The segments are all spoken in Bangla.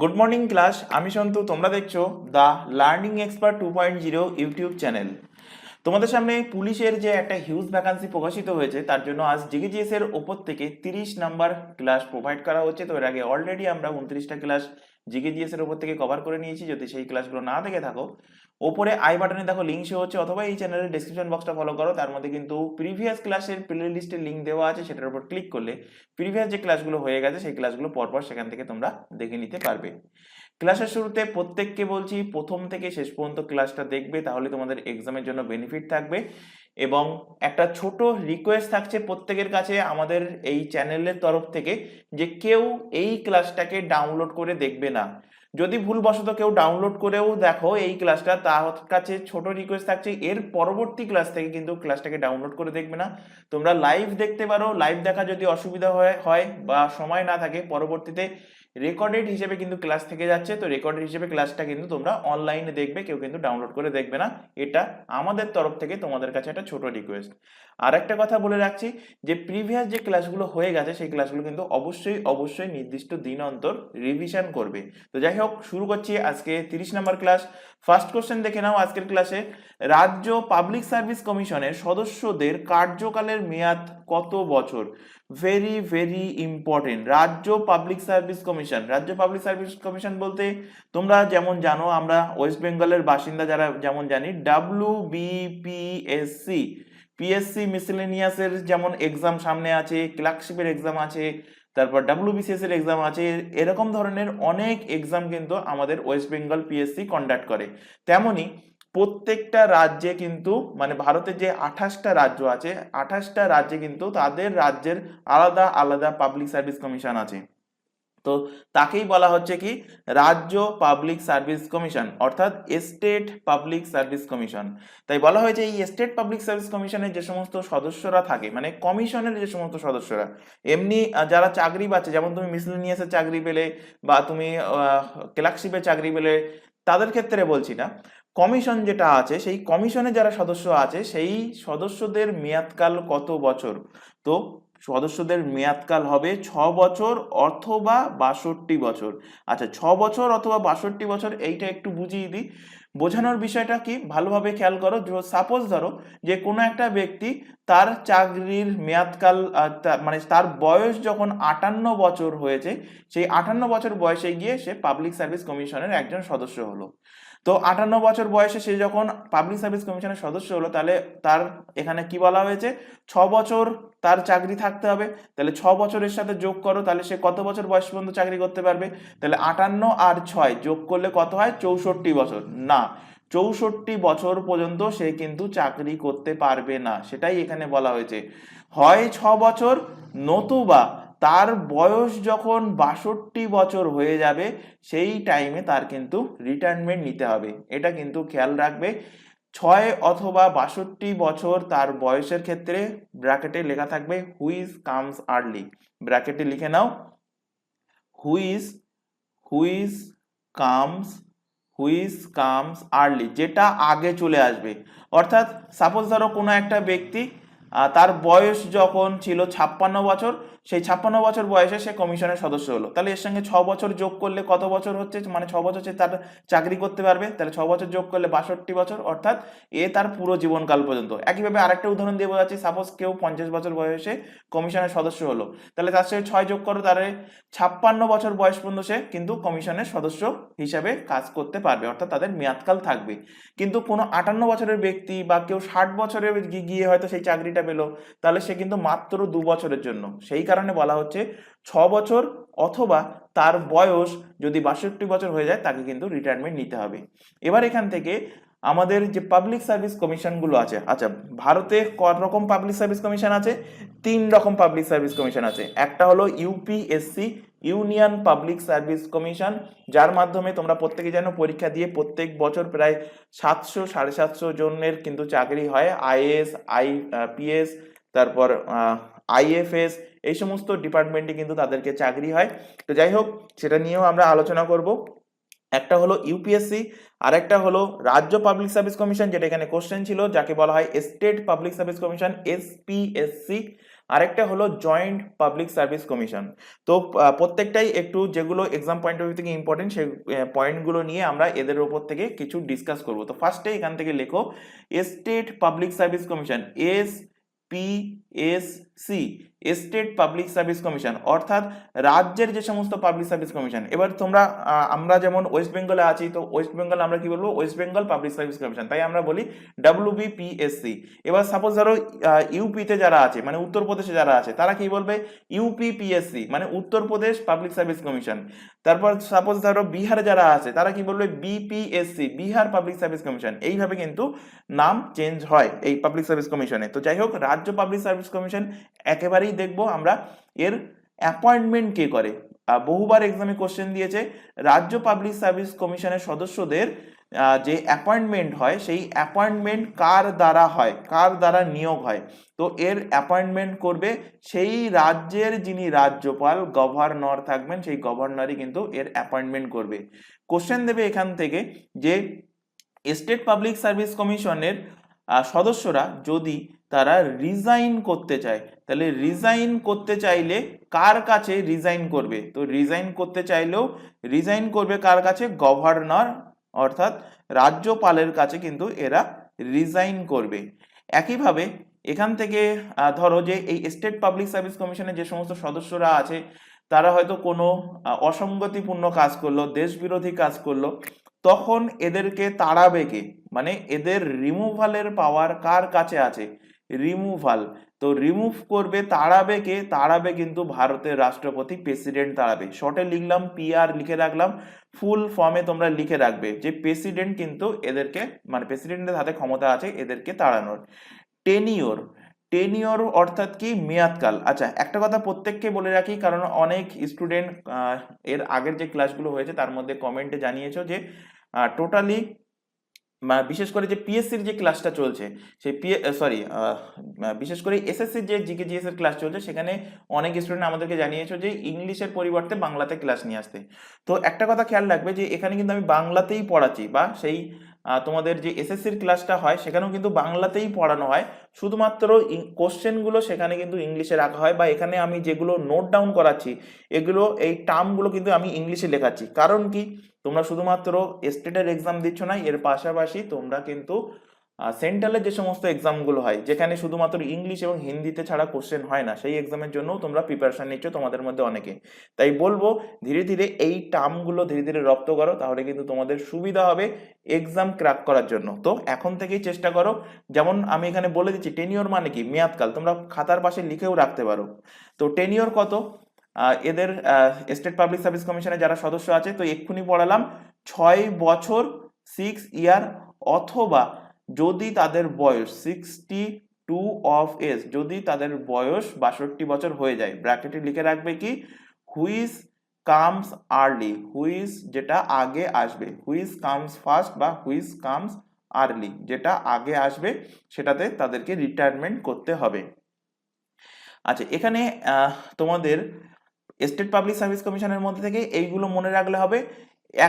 গুড মর্নিং ক্লাস, আমি সন্তু। তোমরা দেখছো the learning expert 2.0 YouTube channel. তোমাদের সামনে পুলিশের যে একটা হিউজ ভ্যাকান্সি প্রকাশিত হয়েছে, তার জন্য আজ জিকেজিএস এর ওপর থেকে 30 নাম্বার ক্লাস প্রোভাইড করা হচ্ছে। তো এর আগে অলরেডি আমরা 29টা ক্লাস জিকেজিএস এর ওপর থেকে কভার করে নিয়েছি। যদি সেই ক্লাসগুলো না দেখে থাকো, ওপরে আই বাটনে দেখো লিঙ্ক শো হচ্ছে, অথবা এই চ্যানেলের ডেসক্রিপশন বক্সটা ফলো করো, তার মধ্যে কিন্তু প্রিভিয়াস ক্লাসের প্লে লিস্টের লিঙ্ক দেওয়া আছে। সেটার উপর ক্লিক করলে প্রিভিয়াস যে ক্লাসগুলো হয়ে গেছে সেই ক্লাসগুলো পরপর সেখান থেকে তোমরা দেখে নিতে পারবে। ক্লাসের শুরুতে প্রত্যেককে বলছি, প্রথম থেকে শেষ পর্যন্ত ক্লাসটা দেখবে, তাহলে তোমাদের এক্সামের জন্য বেনিফিট থাকবে। এবং একটা ছোট রিকোয়েস্ট থাকছে প্রত্যেকের কাছে আমাদের এই চ্যানেলের তরফ থেকে, যে কেউ এই ক্লাসটাকে ডাউনলোড করে দেখবে না। যদি ভুলবশত কেউ ডাউনলোড করেও দেখো এই ক্লাসটা, তার কাছে ছোট রিকোয়েস্ট থাকছে, এর পরবর্তী ক্লাস থেকে কিন্তু ক্লাসটাকে ডাউনলোড করে দেখবে না। তোমরা লাইভ দেখতে পারো। লাইভ দেখা যদি অসুবিধা হয় বা সময় না থাকে, পরবর্তীতে রেকর্ডেড হিসেবে কিন্তু ক্লাস থেকে যাচ্ছে। তো রেকর্ডেড হিসেবে ক্লাসটা কিন্তু তোমরা অনলাইনে দেখবে, কেউ কিন্তু ডাউনলোড করে দেখবে না। এটা আমাদের তরফ থেকে তোমাদের কাছে একটা ছোট রিকোয়েস্ট। আর একটা কথা বলে রাখছি, যে প্রিভিয়াস যে ক্লাসগুলো হয়ে গেছে সেই ক্লাসগুলো কিন্তু অবশ্যই নির্দিষ্ট দিন অন্তর রিভিশন করবে। তো যাই হোক, শুরু করছি আজকে 30 নম্বর ক্লাস। ফার্স্ট কোশ্চেন দেখে নাও আজকের ক্লাসে। রাজ্য পাবলিক সার্ভিস কমিশনের সদস্যদের কার্যকালের মেয়াদ কত বছর? Very very important. রাজ্য পাবলিক সার্ভিস কমিশন বলতে তোমরা যেমন জানো, আমরা ওয়েস্ট বেঙ্গলের বাসিন্দা যারা যেমন জানি, WBPSC পিএসসি মিসেলেনিয়াসের যেমন এক্সাম সামনে আছে, ক্লার্কশিপের এক্সাম আছে, তারপর WBCS এর এক্সাম আছে, এরকম ধরনের অনেক এক্সাম কিন্তু আমাদের ওয়েস্ট বেঙ্গল পিএসসি কন্ডাক্ট করে। তেমনি প্রত্যেকটা রাজ্যে কিন্তু, মানে ভারতের যে 28টা রাজ্য আছে, 28টা রাজ্যে কিন্তু তাদের রাজ্যের আলাদা আলাদা পাবলিক সার্ভিস কমিশন আছে। তো তাকেই বলা হচ্ছে কি, রাজ্য পাবলিক সার্ভিস কমিশন, অর্থাৎ স্টেট পাবলিক সার্ভিস কমিশন। তাই বলা হয়েছে এই স্টেট পাবলিক সার্ভিস কমিশনের যে সমস্ত সদস্যরা থাকে, মানে কমিশনের যে সমস্ত সদস্যরা, এমনি যারা চাকরি পাচ্ছে, যেমন তুমি মিসেলেনিয়াসের চাকরি পেলে বা তুমি ক্লার্কশিপের চাকরি পেলে, তাদের ক্ষেত্রে বলছি না। কমিশন যেটা আছে, সেই কমিশনে যারা সদস্য আছে, সেই সদস্যদের মেয়াদকাল কত বছর? তো সদস্যদের মেয়াদকাল হবে 6 বছর অথবা 62 বছর। আচ্ছা, 6 বছর অথবা 62 বছর, এইটা একটু বুঝিয়ে দিই। বোঝানোর বিষয়টা কি ভালোভাবে খেয়াল করো। সাপোজ ধরো যে কোনো একটা ব্যক্তি, তার চাকরির মেয়াদকাল মানে তার বয়স যখন 58 বছর হয়েছে, সেই 58 বছর বয়সে গিয়ে সে পাবলিক সার্ভিস কমিশনের একজন সদস্য হলো। তো 58 বছর বয়সে সে যখন পাবলিক সার্ভিস কমিশনের সদস্য হলো, তাহলে তার এখানে কি বলা হয়েছে, 6 বছর তার চাকরি থাকতে হবে। তাহলে 6 বছরের সাথে যোগ করো, তাহলে সে কত বছর বয়স পর্যন্ত চাকরি করতে পারবে? তাহলে 58 আর 6 যোগ করলে কত হয়? 64 বছর। না, 64 বছর পর্যন্ত সে কিন্তু চাকরি করতে পারবে না, সেটাই এখানে বলা হয়েছে। হয় 6 বছর, নতুবা তার বয়স যখন 62 বছর হয়ে যাবে, সেই টাইমে তার কিন্তু রিটায়ারমেন্ট নিতে হবে। এটা কিন্তু খেয়াল রাখবে। 6 অথবা 62 বছর তার বয়সের ক্ষেত্রে ব্র্যাকেটে লেখা থাকবে হুইজ কামস আর্লি। ব্র্যাকেটে লিখে নাও, which which comes which comes early, যেটা আগে চলে আসবে। অর্থাৎ সাপোজ ধরো কোনো একটা ব্যক্তি, তার বয়স যখন ছিল 56 বছর, সেই 56 বছর বয়সে সে কমিশনের সদস্য হলো। তাহলে এর সঙ্গে 6 বছর যোগ করলে কত বছর হচ্ছে, মানে 6 বছর সে তার চাকরি করতে পারবে। তাহলে 6 বছর যোগ করলে 62 বছর, অর্থাৎ তার পুরো জীবনকাল পর্যন্ত। একইভাবে আরেকটা উদাহরণ দিয়ে বোঝাচ্ছি। সাপোজ কেউ 50 বছর বয়সে কমিশনের সদস্য হলো, তাহলে তার সাথে 6 যোগ করো, তাহলে 56 বছর বয়স পর্যন্ত সে কিন্তু কমিশনের সদস্য হিসাবে কাজ করতে পারবে, অর্থাৎ তাদের মেয়াদকাল থাকবে। কিন্তু কোনো 58 বছরের ব্যক্তি বা কেউ 60 বছরে গিয়ে হয়তো সেই চাকরিটা পেলো, তাহলে সে কিন্তু মাত্র 2 বছরের জন্য। সেই কারণে বলা হচ্ছে 6 বছর অথবা তার বয়স যদি 62 বছর হয়ে যায়, তাকে কিন্তু রিটায়ারমেন্ট নিতে হবে। এবার এখান থেকে আমাদের যে পাবলিক সার্ভিস কমিশনগুলো আছে, আচ্ছা ভারতে কত রকম পাবলিক সার্ভিস কমিশন আছে? 3 রকম পাবলিক সার্ভিস কমিশন আছে। একটা হলো UPSC, union public service commission, যার মাধ্যমে তোমরা প্রত্যেকে জানো পরীক্ষা দিয়ে প্রত্যেক বছর প্রায় 700 750 জনের কিন্তু চাকরি হয়। আইএএস, আইপিএস, তারপর আইএফএস, এই সমস্ত ডিপার্টমেন্টে কিন্তু তাদেরকে চাকরি হয়। তো যাই হোক, সেটা নিয়েও আমরা আলোচনা করব। একটা হলো ইউপিএসসি, আর একটা হলো রাজ্য পাবলিক সার্ভিস কমিশন, যেটা এখানে কোশ্চেন ছিল, যাকে বলা হয় state public service commission, SPSC. আরেকটা হলো জয়েন্ট পাবলিক সার্ভিস কমিশন। তো প্রত্যেকটাই একটু যেগুলো এক্সাম পয়েন্ট অফ ভিউ থেকে ইম্পর্টেন্ট সেই পয়েন্টগুলো নিয়ে আমরা এদের উপর থেকে কিছু ডিসকাস করব। তো ফার্স্টে এখান থেকে লেখো state public service commission, SPSC, state public service commission অর্থাৎ রাজ্যের যে সমস্ত পাবলিক সার্ভিস কমিশন। এবার তোমরা আমরা যেমন ওয়েস্ট বেঙ্গলে আছি, তো ওয়েস্ট বেঙ্গল আমরা কি বলবো, West Bengal public service commission, তাই আমরা বলি WBPSC। এবার সাপোজ ধরো ইউপিতে যারা আছে মানে উত্তরপ্রদেশে যারা আছে তারা কি বলবে, UPPSC মানে উত্তরপ্রদেশ পাবলিক সার্ভিস কমিশন। তারপর সাপোজ ধরো বিহারে যারা আছে তারা কি বলবে, BPSC, Bihar public service commission. এইভাবে কিন্তু নাম চেঞ্জ হয় এই পাবলিক সার্ভিস কমিশনে। তো যাই হোক, রাজ্য পাবলিক সার্ভিস কমিশন একেবারেই দেখবো আমরা এর অ্যাপয়েন্টমেন্ট কে করে। বহুবার এক্সামে কোশ্চেন দিয়েছে রাজ্য পাবলিক সার্ভিস কমিশনের সদস্যদের যে অ্যাপয়েন্টমেন্ট হয় সেই অ্যাপয়েন্টমেন্ট কার দ্বারা হয়, কার দ্বারা নিয়োগ হয়। তো এর অ্যাপয়েন্টমেন্ট করবে সেই রাজ্যের যিনি রাজ্যপাল গভর্নর থাকবেন, সেই গভর্নরই কিন্তু এর অ্যাপয়েন্টমেন্ট করবে। কোশ্চেন দেবে এখান থেকে যে স্টেট পাবলিক সার্ভিস কমিশনের সদস্যরা যদি তারা রিজাইন করতে চায়, তাহলে রিজাইন করতে চাইলে কার কাছে রিজাইন করবে। তো রিজাইন করতে চাইলেও রিজাইন করবে কার কাছে, গভর্নর অর্থাৎ রাজ্যপালের কাছে কিন্তু এরা রিজাইন করবে। একইভাবে এখান থেকে ধরো যে এই স্টেট পাবলিক সার্ভিস কমিশনের যে সমস্ত সদস্যরা আছে তারা হয়তো কোনো অসঙ্গতিপূর্ণ কাজ করলো, দেশবিরোধী কাজ করলো, তখন এদেরকে তাড়াবে কে, মানে এদের রিমুভালের পাওয়ার কার কাছে আছে, রিমুভাল। তো রিমুভ করবে, তাড়াবে কে, তাড়াবে কিন্তু ভারতের রাষ্ট্রপতি, প্রেসিডেন্ট তাড়াবে। শর্টে লিখলাম PR, লিখে রাখলাম, ফুল ফর্মে তোমরা লিখে রাখবে যে প্রেসিডেন্ট কিন্তু এদেরকে, মানে প্রেসিডেন্টের হাতে ক্ষমতা আছে এদেরকে তাড়ানোর। টেনিওর, টেনিওর অর্থাৎ কি, মেয়াদকাল। আচ্ছা, একটা কথা প্রত্যেককে বলে রাখি, কারণ অনেক স্টুডেন্ট এর আগের যে ক্লাসগুলো হয়েছে তার মধ্যে কমেন্টে জানিয়েছো যে টোটালি বিশেষ করে যে পিএসসির যে ক্লাসটা চলছে সেই বিশেষ করে এসএসসির যে জিকে জিএস এর ক্লাস চলছে সেখানে অনেক স্টুডেন্ট আমাদেরকে জানিয়েছো যে ইংলিশের পরিবর্তে বাংলাতে ক্লাস নিয়ে আসতে। তো একটা কথা খেয়াল রাখবে যে এখানে কিন্তু আমি বাংলাতেই পড়াচ্ছি, বা সেই তোমাদের যে এসএসসির ক্লাসটা হয় সেখানেও কিন্তু বাংলাতেই পড়ানো হয়, শুধুমাত্র কোশ্চেনগুলো সেখানে কিন্তু ইংলিশে রাখা হয়, বা এখানে আমি যেগুলো নোট ডাউন করাচ্ছি এগুলো, এই টার্মগুলো কিন্তু আমি ইংলিশে লেখাচ্ছি। কারণ কি, তোমরা শুধুমাত্র স্টেটের এক্সাম দিচ্ছ না, এর পাশাপাশি তোমরা কিন্তু সেন্ট্রালের যে সমস্ত এক্সামগুলো হয় যেখানে শুধুমাত্র ইংলিশ এবং হিন্দিতে ছাড়া কোশ্চেন হয় না, সেই এক্সামের জন্য তোমরা প্রিপারেশন নিচ্ছ তোমাদের মধ্যে অনেকে। তাই বলবো ধীরে ধীরে এই টার্মগুলো ধীরে ধীরে রপ্ত করো, তাহলে কিন্তু তোমাদের সুবিধা হবে এক্সাম ক্র্যাক করার জন্য। তো এখন থেকেই চেষ্টা করো। যেমন আমি এখানে বলে দিচ্ছি টেনিওর মানে কি, মেয়াদকাল, তোমরা খাতার পাশে লিখেও রাখতে পারো। তো টেনিওর কত, এদের স্টেট পাবলিক সার্ভিস কমিশনের যারা সদস্য আছে, তো এক্ষুনি পড়ালাম 6 বছর, 6 ইয়ার, অথবা যদি তাদের বয়স 62 অফ এজ, যদি তাদের বয়স 62 বছর হয়ে যায়। ব্র্যাকেটে লিখে রাখবে কি, হুইচ কামস আর্লি, হুইচ যেটা আগে আসবে, হুইচ কামস ফার্স্ট বা হুইচ কামস আর্লি, যেটা আগে আসবে সেটাতে তাদেরকে রিটায়ারমেন্ট করতে হবে। আচ্ছা, এখানে তোমাদের স্টেট পাবলিক সার্ভিস কমিশনের মধ্যে থেকে এইগুলো মনে রাখলে হবে।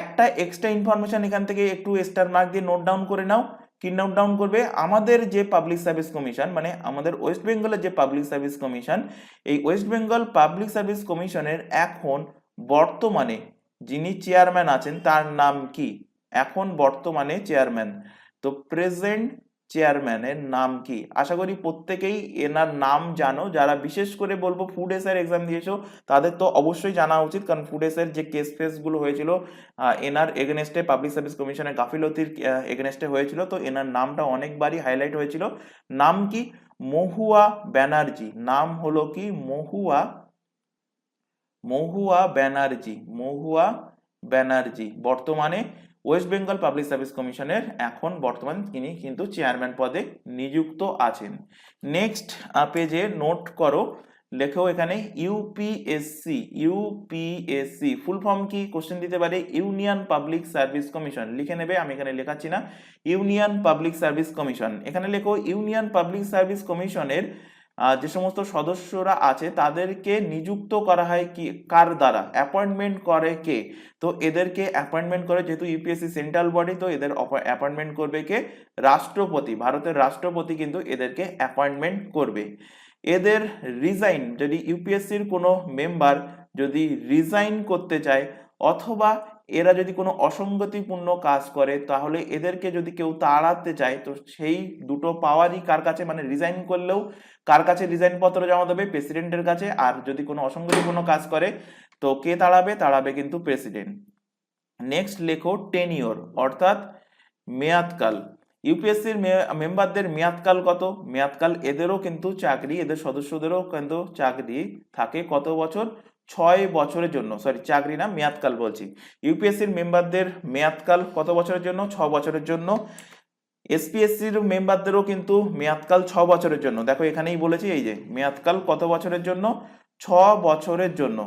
একটা এক্সট্রা ইনফরমেশন এখান থেকে একটু স্টার মার্ক দিয়ে নোট ডাউন করে নাও। কি নোট ডাউন করবে, আমাদের যে পাবলিক সার্ভিস কমিশন, মানে আমাদের ওয়েস্ট বেঙ্গলের যে পাবলিক সার্ভিস কমিশন, এই ওয়েস্ট বেঙ্গল পাবলিক সার্ভিস কমিশনের এখন বর্তমানে যিনি চেয়ারম্যান আছেন তার নাম কি, এখন বর্তমানে চেয়ারম্যান, তো প্রেজেন্ট চেয়ারম্যানের নাম কি। আশা করি প্রত্যেকেই এনার নাম জানো। যারা বিশেষ করে বলবো ফুড এসআই এক্সাম দিয়েছো তাদের তো অবশ্যই জানা উচিত, কারণ ফুড এসআইয়ের যে কেস ফেস গুলো হয়েছিল এনার এগেনস্টে, পাবলিক সার্ভিস কমিশনের গাফিলতির এগেনস্টে হয়েছিল, তো এনার নামটা অনেকবারই হাইলাইট হয়েছিল। নাম কি, মহুয়া ব্যানার্জি, নাম হলো কি মহুয়া, মহুয়া ব্যানার্জি, মহুয়া ব্যানার্জি বর্তমানে ওয়েস্ট বেঙ্গল পাবলিক সার্ভিস কমিশনের এখন বর্তমান তিনি কিন্তু চেয়ারম্যান পদে নিযুক্ত আছেন। নেক্সট পেজে নোট করো, লেখো এখানে ইউপিএসসি, ইউপিএসসি ফুল ফর্ম কি, কোশ্চেন দিতে পারে ইউনিয়ন পাবলিক সার্ভিস কমিশন, লিখে নেবে, আমি এখানে লেখাচ্ছি না। ইউনিয়ন পাবলিক সার্ভিস কমিশন, এখানে লেখো ইউনিয়ন পাবলিক সার্ভিস কমিশনের যে সমস্ত সদস্যরা আছে তাদেরকে নিযুক্ত করা হয় কি, কার দ্বারা, অ্যাপয়েন্টমেন্ট করে কে। তো এদেরকে অ্যাপয়েন্টমেন্ট করে, যেহেতু ইউপিএসসি সেন্ট্রাল বডি, তো এদের অ্যাপয়েন্টমেন্ট করবে কে, রাষ্ট্রপতি, ভারতের রাষ্ট্রপতি কিন্তু এদেরকে অ্যাপয়েন্টমেন্ট করবে। এদের রিজাইন, যদি ইউপিএসসির কোনো মেম্বার যদি রিজাইন করতে চায় অথবা এরা যদি কোনো অসঙ্গতিপূর্ণ কাজ করে, তাহলে এদেরকে যদি কেউ তাড়াতে চায়, তো সেই দুটো পাওয়ারই কার কাছে, মানে রিজাইন করলেও কার কাছে রিজাইন পত্র জমা দেবে? প্রেসিডেন্টের কাছে। আর যদি কোনো অসঙ্গতিপূর্ণ কাজ করে তো কে তাড়াবে? তাড়াবে কিন্তু প্রেসিডেন্ট। নেক্সট লেখো টেনিওর, অর্থাৎ মেয়াদকাল। ইউপিএসসির মেম্বারদের মেয়াদকাল কত? মেয়াদকাল এদেরও কিন্তু চাকরি, এদের সদস্যদেরও কিন্তু চাকরি থাকে কত বছর? 6 বছরের জন্য। সরি, চাকরি না, মেয়াদকাল বলছি। ইউপিএসসির মেম্বারদের মেয়াদকাল কত বছরের জন্য? 6 বছরের জন্য। এসপিএসসির মেম্বারদেরও কিন্তু মেয়াদকাল 6 বছরের জন্য। দেখো এখানেই বলেছি, এই যে মেয়াদকাল কত বছরের জন্য? 6 বছরের জন্য।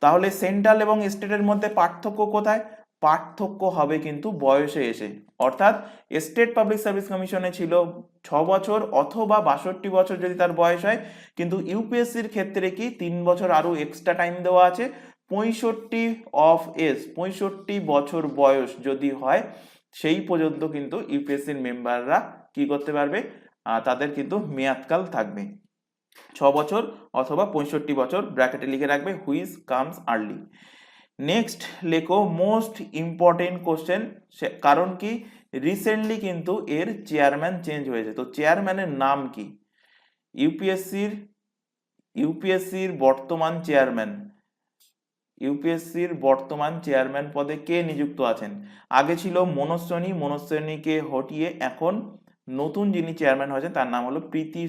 তাহলে সেন্ট্রাল এবং স্টেটের মধ্যে পার্থক্য কোথায়? পার্থক্য হবে কিন্তু বয়সে এসে। অর্থাৎ স্টেট পাবলিক সার্ভিস কমিশনে ছিল 6 বছর অথবা 62 বছর যদি তার বয়স হয়, কিন্তু ইউপিএসসির ক্ষেত্রে কি 3 বছর আরো এক্সট্রা টাইম দেওয়া আছে। 65 বছর বয়স যদি হয়, সেই পর্যন্ত কিন্তু ইউপিএসসির মেম্বাররা কি করতে পারবে? তাদের কিন্তু মেয়াদকাল থাকবে 6 বছর অথবা 65 বছর। ব্র্যাকেটে লিখে রাখবে হুইচ কামস আর্লি। নেক্সট লেখো মোস্ট ইম্পর্টেন্ট কোশ্চেন, কারণ কি রিসেন্টলি কিন্তু এর চেয়ারম্যান চেঞ্জ হয়েছে। তো চেয়ারম্যানের নাম কি? ইউপিএসসির বর্তমান চেয়ারম্যান পদে কে নিযুক্ত আছেন? আগে ছিল মনোজ সোনিকে হটিয়ে এখন নতুন যিনি চেয়ারম্যান হয়েছেন তার নাম হলো প্রীতি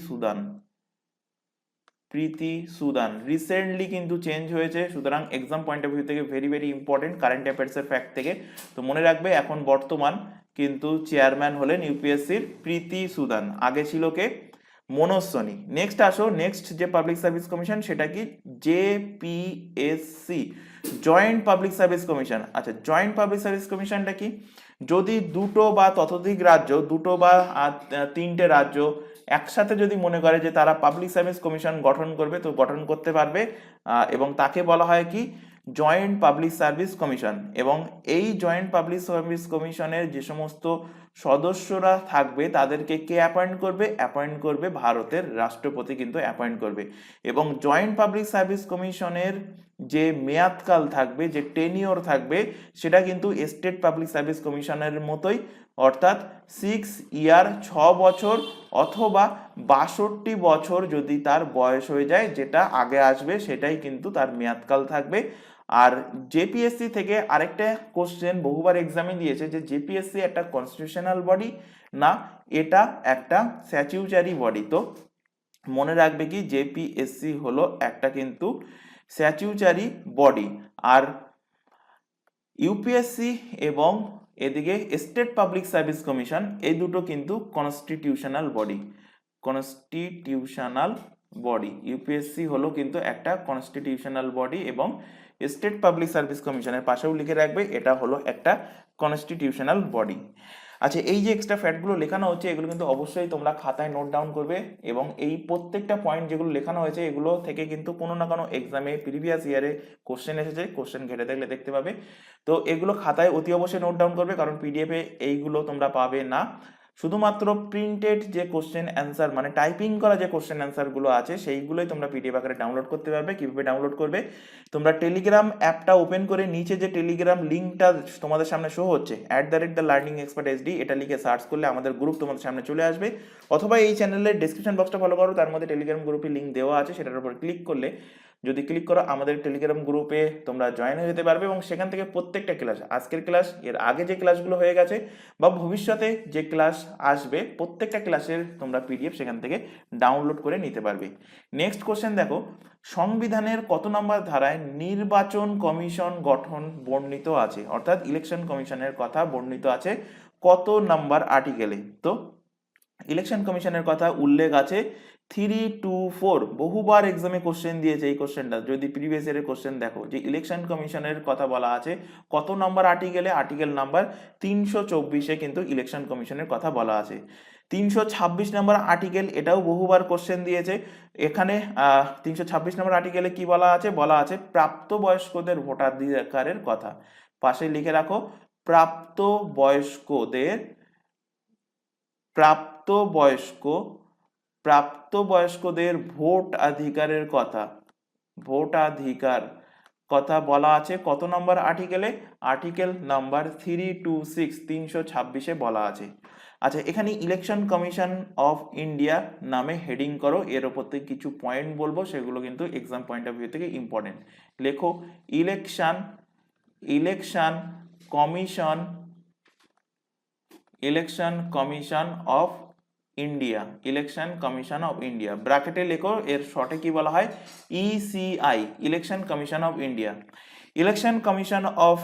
সুদান। রিসেন্টলি কিন্তু চেঞ্জ হয়েছে, সুতরাং এক্সাম পয়েন্ট অফ ভিউ থেকে ভেরি ভেরি ইম্পর্টেন্ট, কারেন্ট অ্যাফেয়ার্সের ফ্যাক্ট থেকে। তো মনে রাখবে এখন বর্তমান কিন্তু চেয়ারম্যান হলেন ইউপিএসসির প্রীতি সুদান, আগে ছিল কে? মনোজ সোনি। নেক্সট আসো, নেক্সট যে পাবলিক সার্ভিস কমিশন সেটা কি? জেপিএসসি, জয়েন্ট পাবলিক সার্ভিস কমিশন। আচ্ছা, জয়েন্ট পাবলিক সার্ভিস কমিশনটা কি? যদি দুটো বা ততোধিক রাজ্য, দুটো বা তিনটে রাজ্য একসাথে যদি মনে করে যে তারা পাবলিক সার্ভিস কমিশন গঠন করবে, তো গঠন করতে পারবে, এবং তাকে বলা হয় কি? Joint public service commission. এবং এই জয়েন্ট পাবলিক সার্ভিস কমিশনের যে সমস্ত সদস্যরা থাকবে তাদেরকে কে অ্যাপয়েন্ট করবে? অ্যাপয়েন্ট করবে ভারতের রাষ্ট্রপতি কিন্তু অ্যাপয়েন্ট করবে। এবং জয়েন্ট পাবলিক সার্ভিস কমিশনের যে মেয়াদকাল থাকবে, যে টেনিওর থাকবে, সেটা কিন্তু স্টেট পাবলিক সার্ভিস কমিশনের মতোই, অর্থাৎ 6 ইয়ার, 6 বছর অথবা 62 বছর যদি তার বয়স হয়ে যায়, যেটা আগে আসবে সেটাই কিন্তু তার মেয়াদকাল থাকবে। আর জেপিএসসি থেকে আরেকটা কোশ্চেন বহুবার এক্সামে দিয়েছে যে জেপিএসসি একটা কনস্টিটিউশনাল বডি না, এটা একটা স্ট্যাটিউটারি বডি। তো মনে রাখবে কি জেপিএসসি হলো একটা কিন্তু স্ট্যাটিউটারি বডি, আর ইউপিএসসি এবং এদিকে স্টেট পাবলিক সার্ভিস কমিশন এই দুটো কিন্তু কনস্টিটিউশনাল বডি। ইউপিএসসি হলো কিন্তু একটা কনস্টিটিউশনাল বডি এবং স্টেট পাবলিক সার্ভিস কমিশনের পাশেও লিখে রাখবে এটা হলো একটা কনস্টিটিউশনাল বডি। আচ্ছা, এই যে এক্সট্রা ফ্যাক্টগুলো লেখানো হচ্ছে এগুলো কিন্তু অবশ্যই তোমরা খাতায় নোট ডাউন করবে, এবং এই প্রত্যেকটা পয়েন্ট যেগুলো লেখানো হয়েছে এগুলো থেকে কিন্তু কোনো না কোনো এক্সামে প্রিভিয়াস ইয়ারে কোশ্চেন এসেছে, কোশ্চেন ঘেটে দেখলে দেখতে পাবে। তো এগুলো খাতায় অতি অবশ্যই নোট ডাউন করবে, কারণ পিডিএফে এইগুলো তোমরা পাবে না। শুধুমাত্র প্রিন্টেড যে কোশ্চেন অ্যান্সার, মানে টাইপিং করা যে কোশ্চেন অ্যান্সারগুলো আছে সেইগুলোই তোমরা পিডিএফ আকারে ডাউনলোড করতে পারবে। কিভাবে ডাউনলোড করবে? তোমরা টেলিগ্রাম অ্যাপটা ওপেন করে নিচে যে টেলিগ্রাম লিঙ্কটা তোমাদের সামনে শো হচ্ছে @TheLearningExpertHD, এটা লিখে সার্চ করলে আমাদের গ্রুপ তোমাদের সামনে চলে আসবে, অথবা এই চ্যানেলের ডেসক্রিপশন বক্সটা ফলো করো, তার মধ্যে টেলিগ্রাম গ্রুপের লিঙ্ক দেওয়া আছে, সেটার উপর ক্লিক করলে, যদি ক্লিক করো আমাদের টেলিগ্রাম গ্রুপে তোমরা জয়েন হয়ে যেতে পারবে, এবং সেখান থেকে প্রত্যেকটা ক্লাস, আজকের ক্লাস, এর আগে যে ক্লাসগুলো হয়ে গেছে বা ভবিষ্যতে যে ক্লাস আসবে, প্রত্যেকটা ক্লাসের তোমরা পিডিএফ সেখান থেকে ডাউনলোড করে নিতে পারবে। নেক্সট কোশ্চেন দেখো, সংবিধানের কত নম্বর ধারায় নির্বাচন কমিশন গঠন বর্ণিত আছে? অর্থাৎ ইলেকশন কমিশনের কথা বর্ণিত আছে কত নাম্বার আর্টিকেলে? তো ইলেকশন কমিশনের কথা উল্লেখ আছে 324। বহুবার এক্সামে কোশ্চেন দিয়েছে এই কোশ্চেনটা, যদি প্রিভিয়াস ইয়ারের কোশ্চেন দেখো, যে ইলেকশন কমিশনের কথা বলা আছে কত নম্বর আর্টিকেলে? আর্টিকেল নাম্বার 324-এ কিন্তু ইলেকশন কমিশনের কথা বলা আছে। 326 নম্বর আর্টিকেল, এটাও বহুবার কোশ্চেন দিয়েছে। এখানে 326 নম্বর আর্টিকেলে কি বলা আছে? বলা আছে প্রাপ্তবয়স্কদের ভোটাধিকারের কথা। পাশে লিখে রাখো প্রাপ্তবয়স্ক প্রাপ্তবয়স্কদের ভোটাধিকারের কথা বলা আছে কত নম্বর আর্টিকেলে? আর্টিকেল নাম্বার 326 326-এ বলা আছে। আচ্ছা, এখানে ইলেকশন কমিশন অফ ইন্ডিয়া নামে হেডিং করো, এর ওপর থেকে কিছু পয়েন্ট বলবো, সেগুলো কিন্তু এক্সাম পয়েন্ট অফ ভিউ থেকে ইম্পর্টেন্ট। লেখো ইলেকশন কমিশন অফ ইন্ডিয়া, ব্র্যাকেটে লেখো, এর শর্টে কি বলা হয়? ECI, election commission of India. Election commission of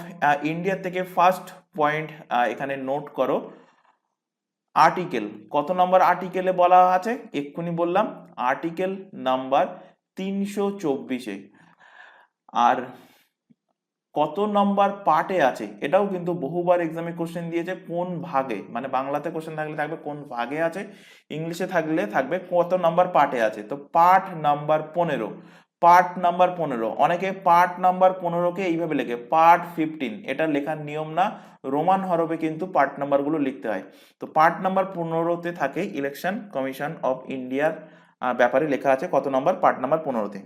India থেকে ফার্স্ট পয়েন্ট এখানে নোট করো, আর্টিকেল কত নম্বর আর্টিকেলে বলা আছে? এক্ষুনি বললাম, আর্টিকেল নাম্বার 324-এ। আর কত নম্বর পার্টে আছে এটাও কিন্তু বহুবার এক্সামে কোশ্চেন দিয়েছে, কোন ভাগে, মানে বাংলাতে কোশ্চেন থাকবে কোন ভাগে আছে, ইংলিশে থাকবে কত নম্বর পার্টে আছে। তো পার্ট নাম্বার 15, অনেকে পার্ট নাম্বার 15-কে এইভাবে লেখে পার্ট 15, এটা লেখার নিয়ম না, রোমান হরফে কিন্তু পার্ট নাম্বারগুলো লিখতে হয়। তো পার্ট নাম্বার 15-তে থাকে ইলেকশন কমিশন অফ ইন্ডিয়ার ব্যাপারে লেখা আছে কত নম্বর? Part number 15-তে।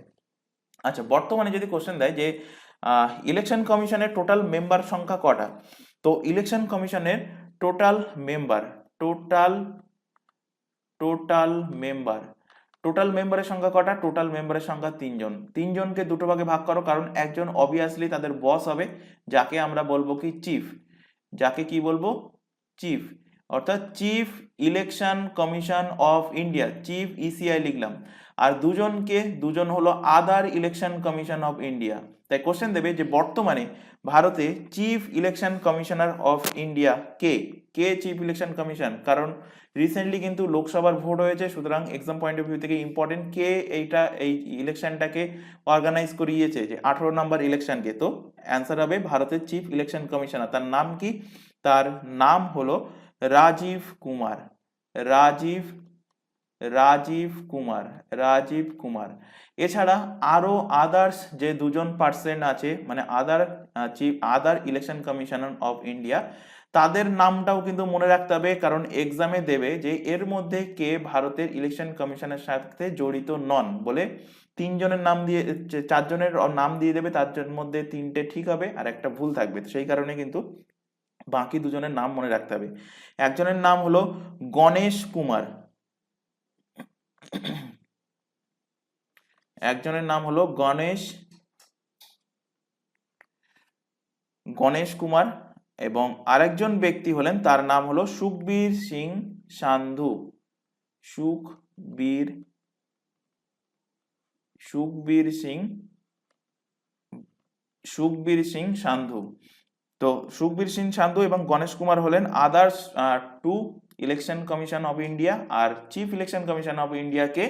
আচ্ছা, বর্তমানে যদি কোশ্চেন দেয় যে ইলেকশন কমিশনের টোটাল মেম্বার সংখ্যা কটা, তো ইলেকশন কমিশনের টোটাল মেম্বারের সংখ্যা কটা? টোটাল মেম্বারের সংখ্যা 3 জন। 3 জনকে দুটো ভাগে ভাগ করো, কারণ একজন অবভিয়াসলি তাদের বস হবে, যাকে আমরা বলবো কি? চিফ। চিফ, অর্থাৎ chief election commission of India, chief ECI লিখলাম। আর দুজন হলো আদার ইলেকশন কমিশন অফ ইন্ডিয়া। তাই কোশ্চেন দেবে যে বর্তমানে ভারতে chief election commissioner of India K chief election commission? কারণ রিসেন্টলি কিন্তু লোকসভার ভোট হয়েছে, সুতরাং এক্সাম পয়েন্ট অফ ভিউ থেকে ইম্পর্টেন্ট, কে এই ইলেকশনটাকে অর্গানাইজ করিয়েছে, যে 18 নম্বর ইলেকশনকে। তো অ্যান্সার হবে ভারতের চিফ ইলেকশন কমিশনার, তার নাম কি? তার নাম হলো রাজীব কুমার। এছাড়া আরো আদার্স যে 2জন পার্সন আছে, মানে আদার ইলেকশন কমিশনার অফ ইন্ডিয়া, তাদের নামটাও কিন্তু মনে রাখতে হবে, কারণ এক্সামে দেবে যে এর মধ্যে কে ভারতের ইলেকশন কমিশনের সাথে জড়িত নন বলে 3 জনের নাম দিয়ে 4 জনের নাম দিয়ে দেবে, তার মধ্যে 3টে ঠিক হবে আর একটা ভুল থাকবে। সেই কারণে কিন্তু বাকি 2জনের নাম মনে রাখতে হবে। একজনের নাম হলো গণেশ কুমার, গণেশ কুমার, এবং আরেকজন ব্যক্তি হলেন, তার নাম হলো সুখবীর সিং সান্ধু। তো সুখবীর সিং সান্ধু এবং গণেশ কুমার হলেন others 2 election commission of India, আর চিফ ইলেকশন কমিশন অফ ইন্ডিয়াকে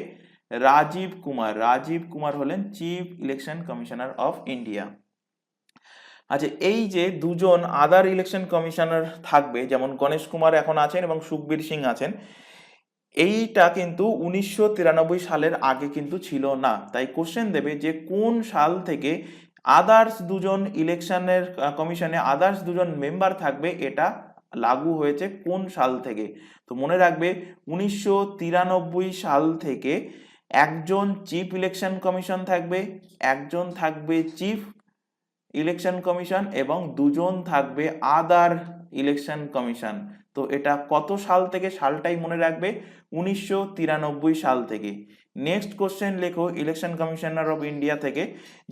রাজীব কুমার হলেন chief election commissioner of India. আচ্ছা, এই যে 2জন আদার ইলেকশন কমিশনার থাকবে, যেমন গণেশ কুমার এখন আছেন এবং সুখবীর সিং আছেন, এইটা কিন্তু 1993 সালের আগে কিন্তু ছিল না। তাই কোশ্চেন দেবে যে কোন সাল থেকে আদার্স 2জন ইলেকশনের কমিশনে আদার্স 2জন মেম্বার থাকবে, এটা লাগু হয়েছে কোন সাল থেকে? তো মনে রাখবে 1993 সাল থেকে একজন চিফ ইলেকশন কমিশন থাকবে, একজন থাকবে চিফ ইলেকশন কমিশন, এবং 2জন থাকবে আদার ইলেকশন কমিশন। তো এটা কত সাল থেকে? সালটাই মনে রাখবে, 1993 সাল থেকে। নেক্সট কোশ্চেন লেখো ইলেকশন কমিশনার অফ ইন্ডিয়া থেকে,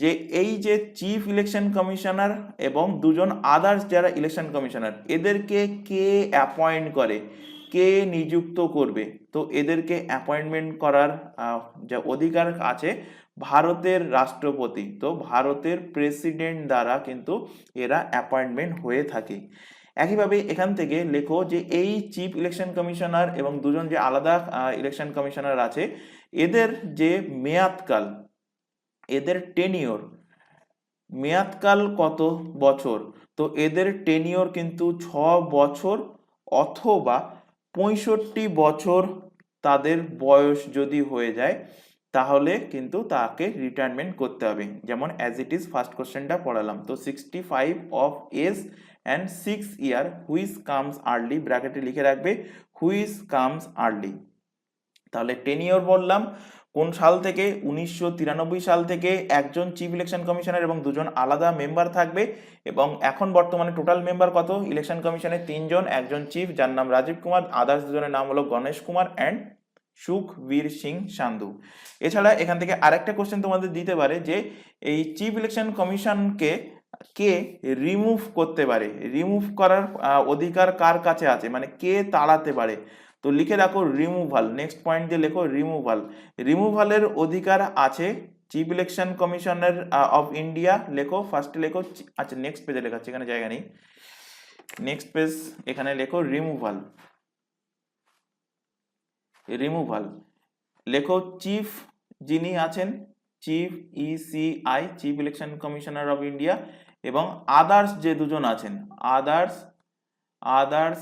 যে এই যে চিফ ইলেকশন কমিশনার এবং 2জন আদার্স যারা ইলেকশন কমিশনার, এদেরকে কে অ্যাপয়েন্ট করে, কে নিযুক্ত করবে? তো এদেরকে অ্যাপয়েন্টমেন্ট করার যে অধিকার আছে ভারতের রাষ্ট্রপতি, তো ভারতের প্রেসিডেন্ট দ্বারা কিন্তু এরা অ্যাপয়েন্টমেন্ট হয়ে থাকে। একইভাবে এখান থেকে লেখো যে এই চিফ ইলেকশন কমিশনার এবং 2জন যে আলাদা ইলেকশন কমিশনার আছে, এদের যে মেয়াদকাল, এদের মেয়াদকাল কত বছর? তো এদের টেনিওর কিন্তু 6 বছর অথবা 65 বছর তাদের বয়স যদি হয়ে যায়, তাহলে কিন্তু তাকে রিটায়ারমেন্ট করতে হবে। যেমন অ্যাজ ইট ইজ ফার্স্ট কোশ্চেনটা পড়ালাম। তো 65 of age and 6 year which comes early, ব্র্যাকেটে লিখে রাখবে হুইচ কামস আর্লি। তাহলে টেনিওর বললাম কোন সাল থেকে, 1993 সাল থেকে একজন চিফ ইলেকশন কমিশনার এবং দুজন আলাদা মেম্বার থাকবে। এবং এখন বর্তমানে টোটাল মেম্বার কত ইলেকশন কমিশনে? 3জন, একজন চিফ যার নাম রাজীব কুমার, আদার্স দুজনের নাম হলো গণেশ কুমার অ্যান্ড সুখবীর সিং সান্ধু। এছাড়া এখান থেকে আরেকটা কোশ্চেন তোমাদের দিতে পারে যে এই চিফ ইলেকশন কমিশনকে কে রিমুভ করতে পারে, রিমুভ করার অধিকার কার কাছে আছে, মানে কে তাড়াতে পারে? তো লিখে রাখো রিমুভাল, নেক্সট পয়েন্ট দিয়ে লেখো রিমুভাল। রিমুভালের অধিকার আছে chief election commissioner of India, লেখো ফার্স্টে লেখো। আচ্ছা নেক্সট পেজে লেখাচ্ছি, এখানে জায়গা নেই, নেক্সট পেজ, এখানে লেখো রিমুভাল। রিমুভাল লেখো চিফ যিনি আছেন, chief ECI chief election commissioner of India, এবং আদার্স যে দুজন আছেন others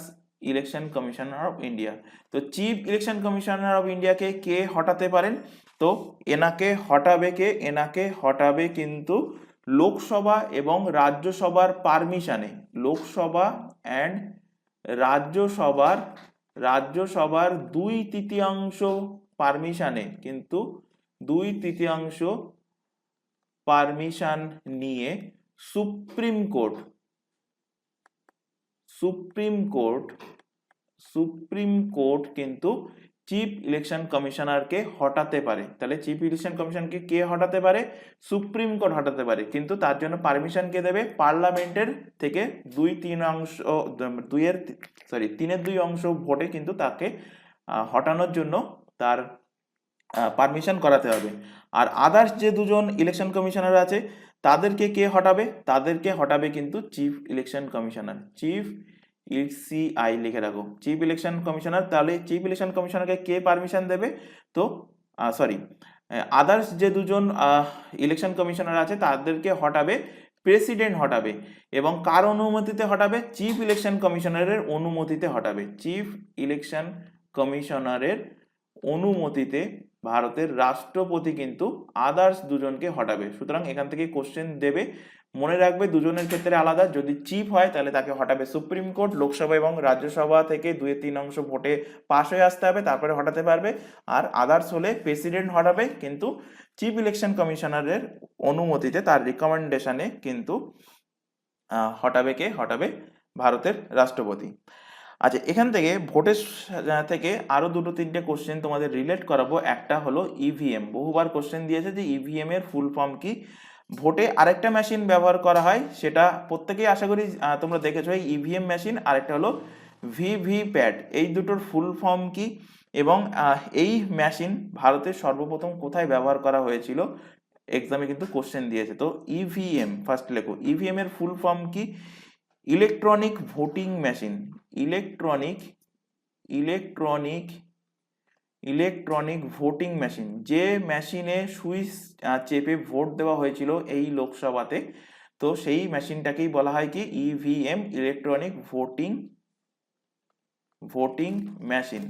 election commissioner of India. তো চিফ ইলেকশন কমিশনার অফ ইন্ডিয়াকে কে হটাতে পারেন? তো এনাকে হটাবে কে? এনাকে হটাবে কিন্তু লোকসভা এবং রাজ্যসভার পারমিশনে, লোকসভা অ্যান্ড রাজ্যসভার 2/3 পারমিশনে, কিন্তু 2/3 পারমিশন নিয়ে সুপ্রিম কোর্ট কিন্তু চিফ ইলেকশন কমিশনারকে হটাতে পারে। তাহলে চিফ ইলেকশন কমিশনকে কে হটাতে পারে? সুপ্রিম কোর্ট হটাতে পারে, কিন্তু তার জন্য পারমিশন কে দেবে? পার্লামেন্টের থেকে 3/2 ভোটে কিন্তু তাকে হটানোর জন্য তার পারমিশন করাতে হবে। আর আদার্স যে দুজন ইলেকশন কমিশনার আছে তাদেরকে কে হটাবে? তাদেরকে হটাবে কিন্তু chief election commissioner, chief ECI লিখে রাখো, চিফ ইলেকশন কমিশনার। তাহলে চিফ ইলেকশন কমিশনারকে কে পারমিশন দেবে? তো আদার্স যে দুজন ইলেকশন কমিশনার আছে তাদেরকে হটাবে প্রেসিডেন্ট হটাবে। এবং কার অনুমতিতে হটাবে? চিফ ইলেকশন কমিশনারের অনুমতিতে হটাবে, চিফ ইলেকশন কমিশনারের অনুমতিতে ভারতের রাষ্ট্রপতি কিন্তু আদার্স দুজনকে হটাবে। সুতরাং এখান থেকে কোশ্চেন দেবে, মনে রাখবে দুজনের ক্ষেত্রে আলাদা। যদি চিফ হয় তাহলে তাকে হটাবে সুপ্রিম কোর্ট, লোকসভা এবং রাজ্যসভা থেকে 2/3 ভোটে পাশ হয়ে আসতে হবে, তারপরে হটাতে পারবে। আর আদার্স হলে প্রেসিডেন্ট হটাবে, কিন্তু চিফ ইলেকশন কমিশনারের অনুমতিতে, তার রিকমেন্ডেশনে কিন্তু হটাবে কে? হটাবে ভারতের রাষ্ট্রপতি। আচ্ছা এখান থেকে ভোটের থেকে আরো 2-3টে কোশ্চেন তোমাদের রিলেট করাবো। একটা হলো ইভিএম, বহুবার কোশ্চেন দিয়েছে যে ইভিএম এর ফুল ফর্ম কি। ভোটে আরেকটা মেশিন ব্যবহার করা হয়, সেটা প্রত্যেকেই আশা করি তোমরা দেখেছো, এই ইভিএম মেশিন। আরেকটা হলো ভিভিপ্যাট, এই দুটোর ফুল ফর্ম কি এবং এই মেশিন ভারতের সর্বপ্রথম কোথায় ব্যবহার করা হয়েছিল? এক্সামে কিন্তু কোশ্চেন দিয়েছে। তো ইভিএম ফার্স্ট লেখো, ইভিএম এর ফুল ফর্ম কি? Electronic voting machine, electronic voting machine, যে মেশিনে সুইচ চেপে ভোট দেওয়া হয়েছিল এই লোকসভাতে, তো সেই মেশিনটাকেই বলা হয় কি? EVM, electronic voting machine.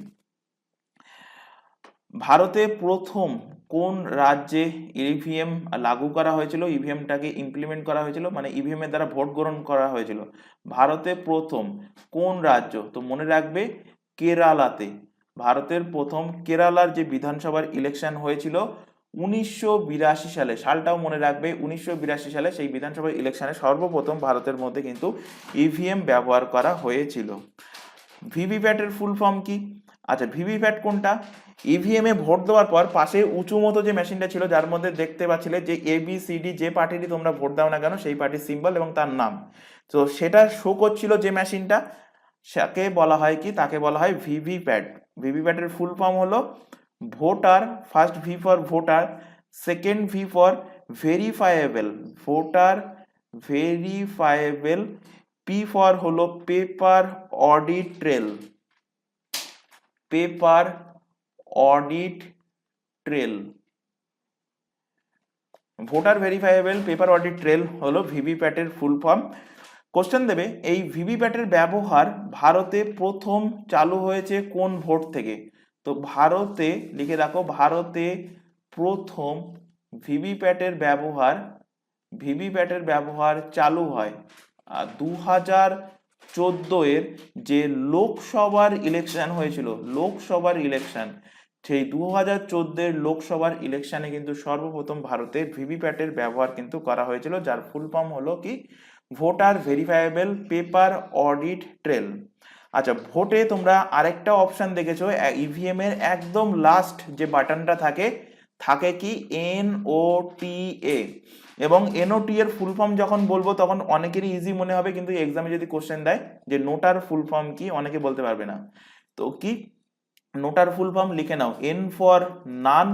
ভারতে প্রথম কোন রাজ্যে ইভিএম লাগু করা হয়েছিল, ইভিএমটাকে ইমপ্লিমেন্ট করা হয়েছিল, মানে ইভিএম এর দ্বারা ভোট গ্রহণ করা হয়েছিল? ভারতে প্রথম কোন রাজ্য? তো মনে রাখবে কেরালাতে। ভারতের প্রথম কেরালার যে বিধানসভার ইলেকশন হয়েছিল 1982 সালে, সালটাও মনে রাখবে, 1982 সালে সেই বিধানসভার ইলেকশনে সর্বপ্রথম ভারতের মধ্যে কিন্তু ইভিএম ব্যবহার করা হয়েছিল। ভিভিপ্যাটের ফুল ফর্ম কি? আচ্ছা ভিভিপ্যাট কোনটা? ইভিএম এ ভোট দেওয়ার পর পাশে উঁচু মতো যে মেশিনটা ছিল, যার মধ্যে দেখতে পাচ্ছিলে যে ABCD, যে পার্টিরই তোমরা ভোট দাও না কেন সেই পার্টির সিম্বল এবং তার নাম, তো সেটা শো করছিল যে মেশিনটা, তাকে বলা হয় কি? তাকে বলা হয় ভিভিপ্যাট। ভিভিপ্যাটের ফুল ফর্ম হলো voter, first V for voter, second V for verifiable, voter verifiable, P for হলো paper audit trail, paper audit trail, voter verifiable paper audit trail হলো ভিভিপ্যাটের ফুল ফর্ম। কোশ্চেন দেবে এই ভিভিপ্যাটের ব্যবহার ভারতে প্রথম চালু হয়েছে কোন ভোট থেকে? তো ভারতে লিখে রাখো, ভারতে প্রথম ভিভিপ্যাটের ব্যবহার চালু হয় 2014 এর যে লোকসভার ইলেকশন হয়েছিল, লোকসভার ইলেকশন সেই 2014 লোকসভার ইলেকশনে কিন্তু সর্বপ্রথম ভারতে ভিভিপ্যাটের ব্যবহার কিন্তু করা হয়েছিল, যার ফুল ফর্ম হলো কি ভোটার ভেরিফাইয়েবল পেপার অডিট ট্রেল। আচ্ছা, ভোটে তোমরা আরেকটা অপশন দেখেছো, ইভিএম এর একদম লাস্ট যে বাটনটা থাকে থাকে কি NOTA, এবং NOTA এর ফুল ফর্ম যখন বলবো তখন অনেকেরই ইজি মনে হবে, কিন্তু এক্সামে যদি কোশ্চেন দেয় যে নোটার ফুল ফর্ম কি, অনেকে বলতে পারবে না। তো কি নোটার ফুল ফর্ম লিখে নাও, N for none,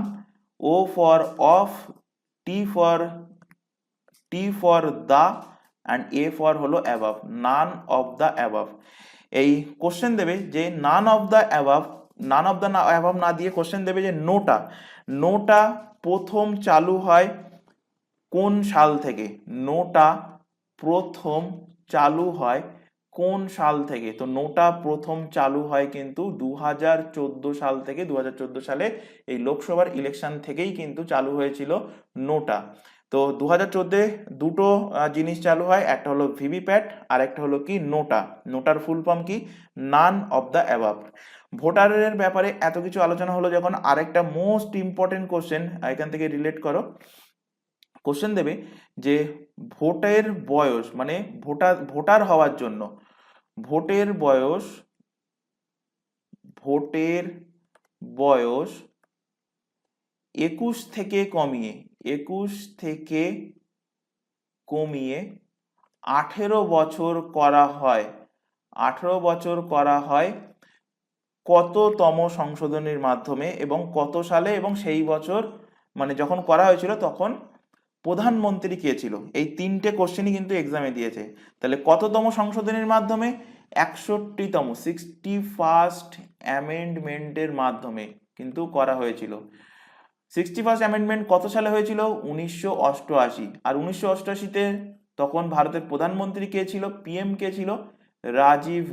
O for of, T for the, and A for হলো above, none of the above. এই কোশ্চেন দেবে যে none of the above, none of the above না দিয়ে কোশ্চেন দেবে যে নোটা প্রথম চালু হয় কোন সাল থেকে, নোটা প্রথম চালু হয় কোন সাল থেকে। তো নোটা প্রথম চালু হয় কিন্তু 2014 সাল থেকে। 2014 সালে এই লোকসভার ইলেকশন থেকেই কিন্তু চালু হয়েছিল নোটা। তো 2014 দুটো জিনিস চালু হয়, একটা হলো ভিভিপ্যাট আর একটা হলো কি নোটার ফুল ফর্ম কি নান অফ দ্য অ্যাবাভ। ভোটারের ব্যাপারে এত কিছু আলোচনা হলো, যখন আরেকটা মোস্ট ইম্পর্টেন্ট কোশ্চেন এখান থেকে রিলেট করো। কোশ্চেন দেবে যে ভোটের বয়স, মানে ভোটার হওয়ার জন্য ভোটের বয়স 21 থেকে কমিয়ে 18 বছর করা হয়। 18 বছর করা হয় কততম সংশোধনীর মাধ্যমে এবং কত সালে, এবং সেই বছর মানে যখন করা হয়েছিল তখন প্রধানমন্ত্রী কে ছিল। এই তিনটে কোশ্চেনই কিন্তু এক্সামে দিয়েছে। তাহলে কততম সংশোধনীর মাধ্যমে? 61তম, 61st অ্যামেন্ডমেন্টের মাধ্যমে কিন্তু করা হয়েছিল। 61st অ্যামেন্ডমেন্ট কত সালে হয়েছিল? 1988। আর 1988তে তখন ভারতের প্রধানমন্ত্রী কে ছিল, PM কে ছিল? রাজীব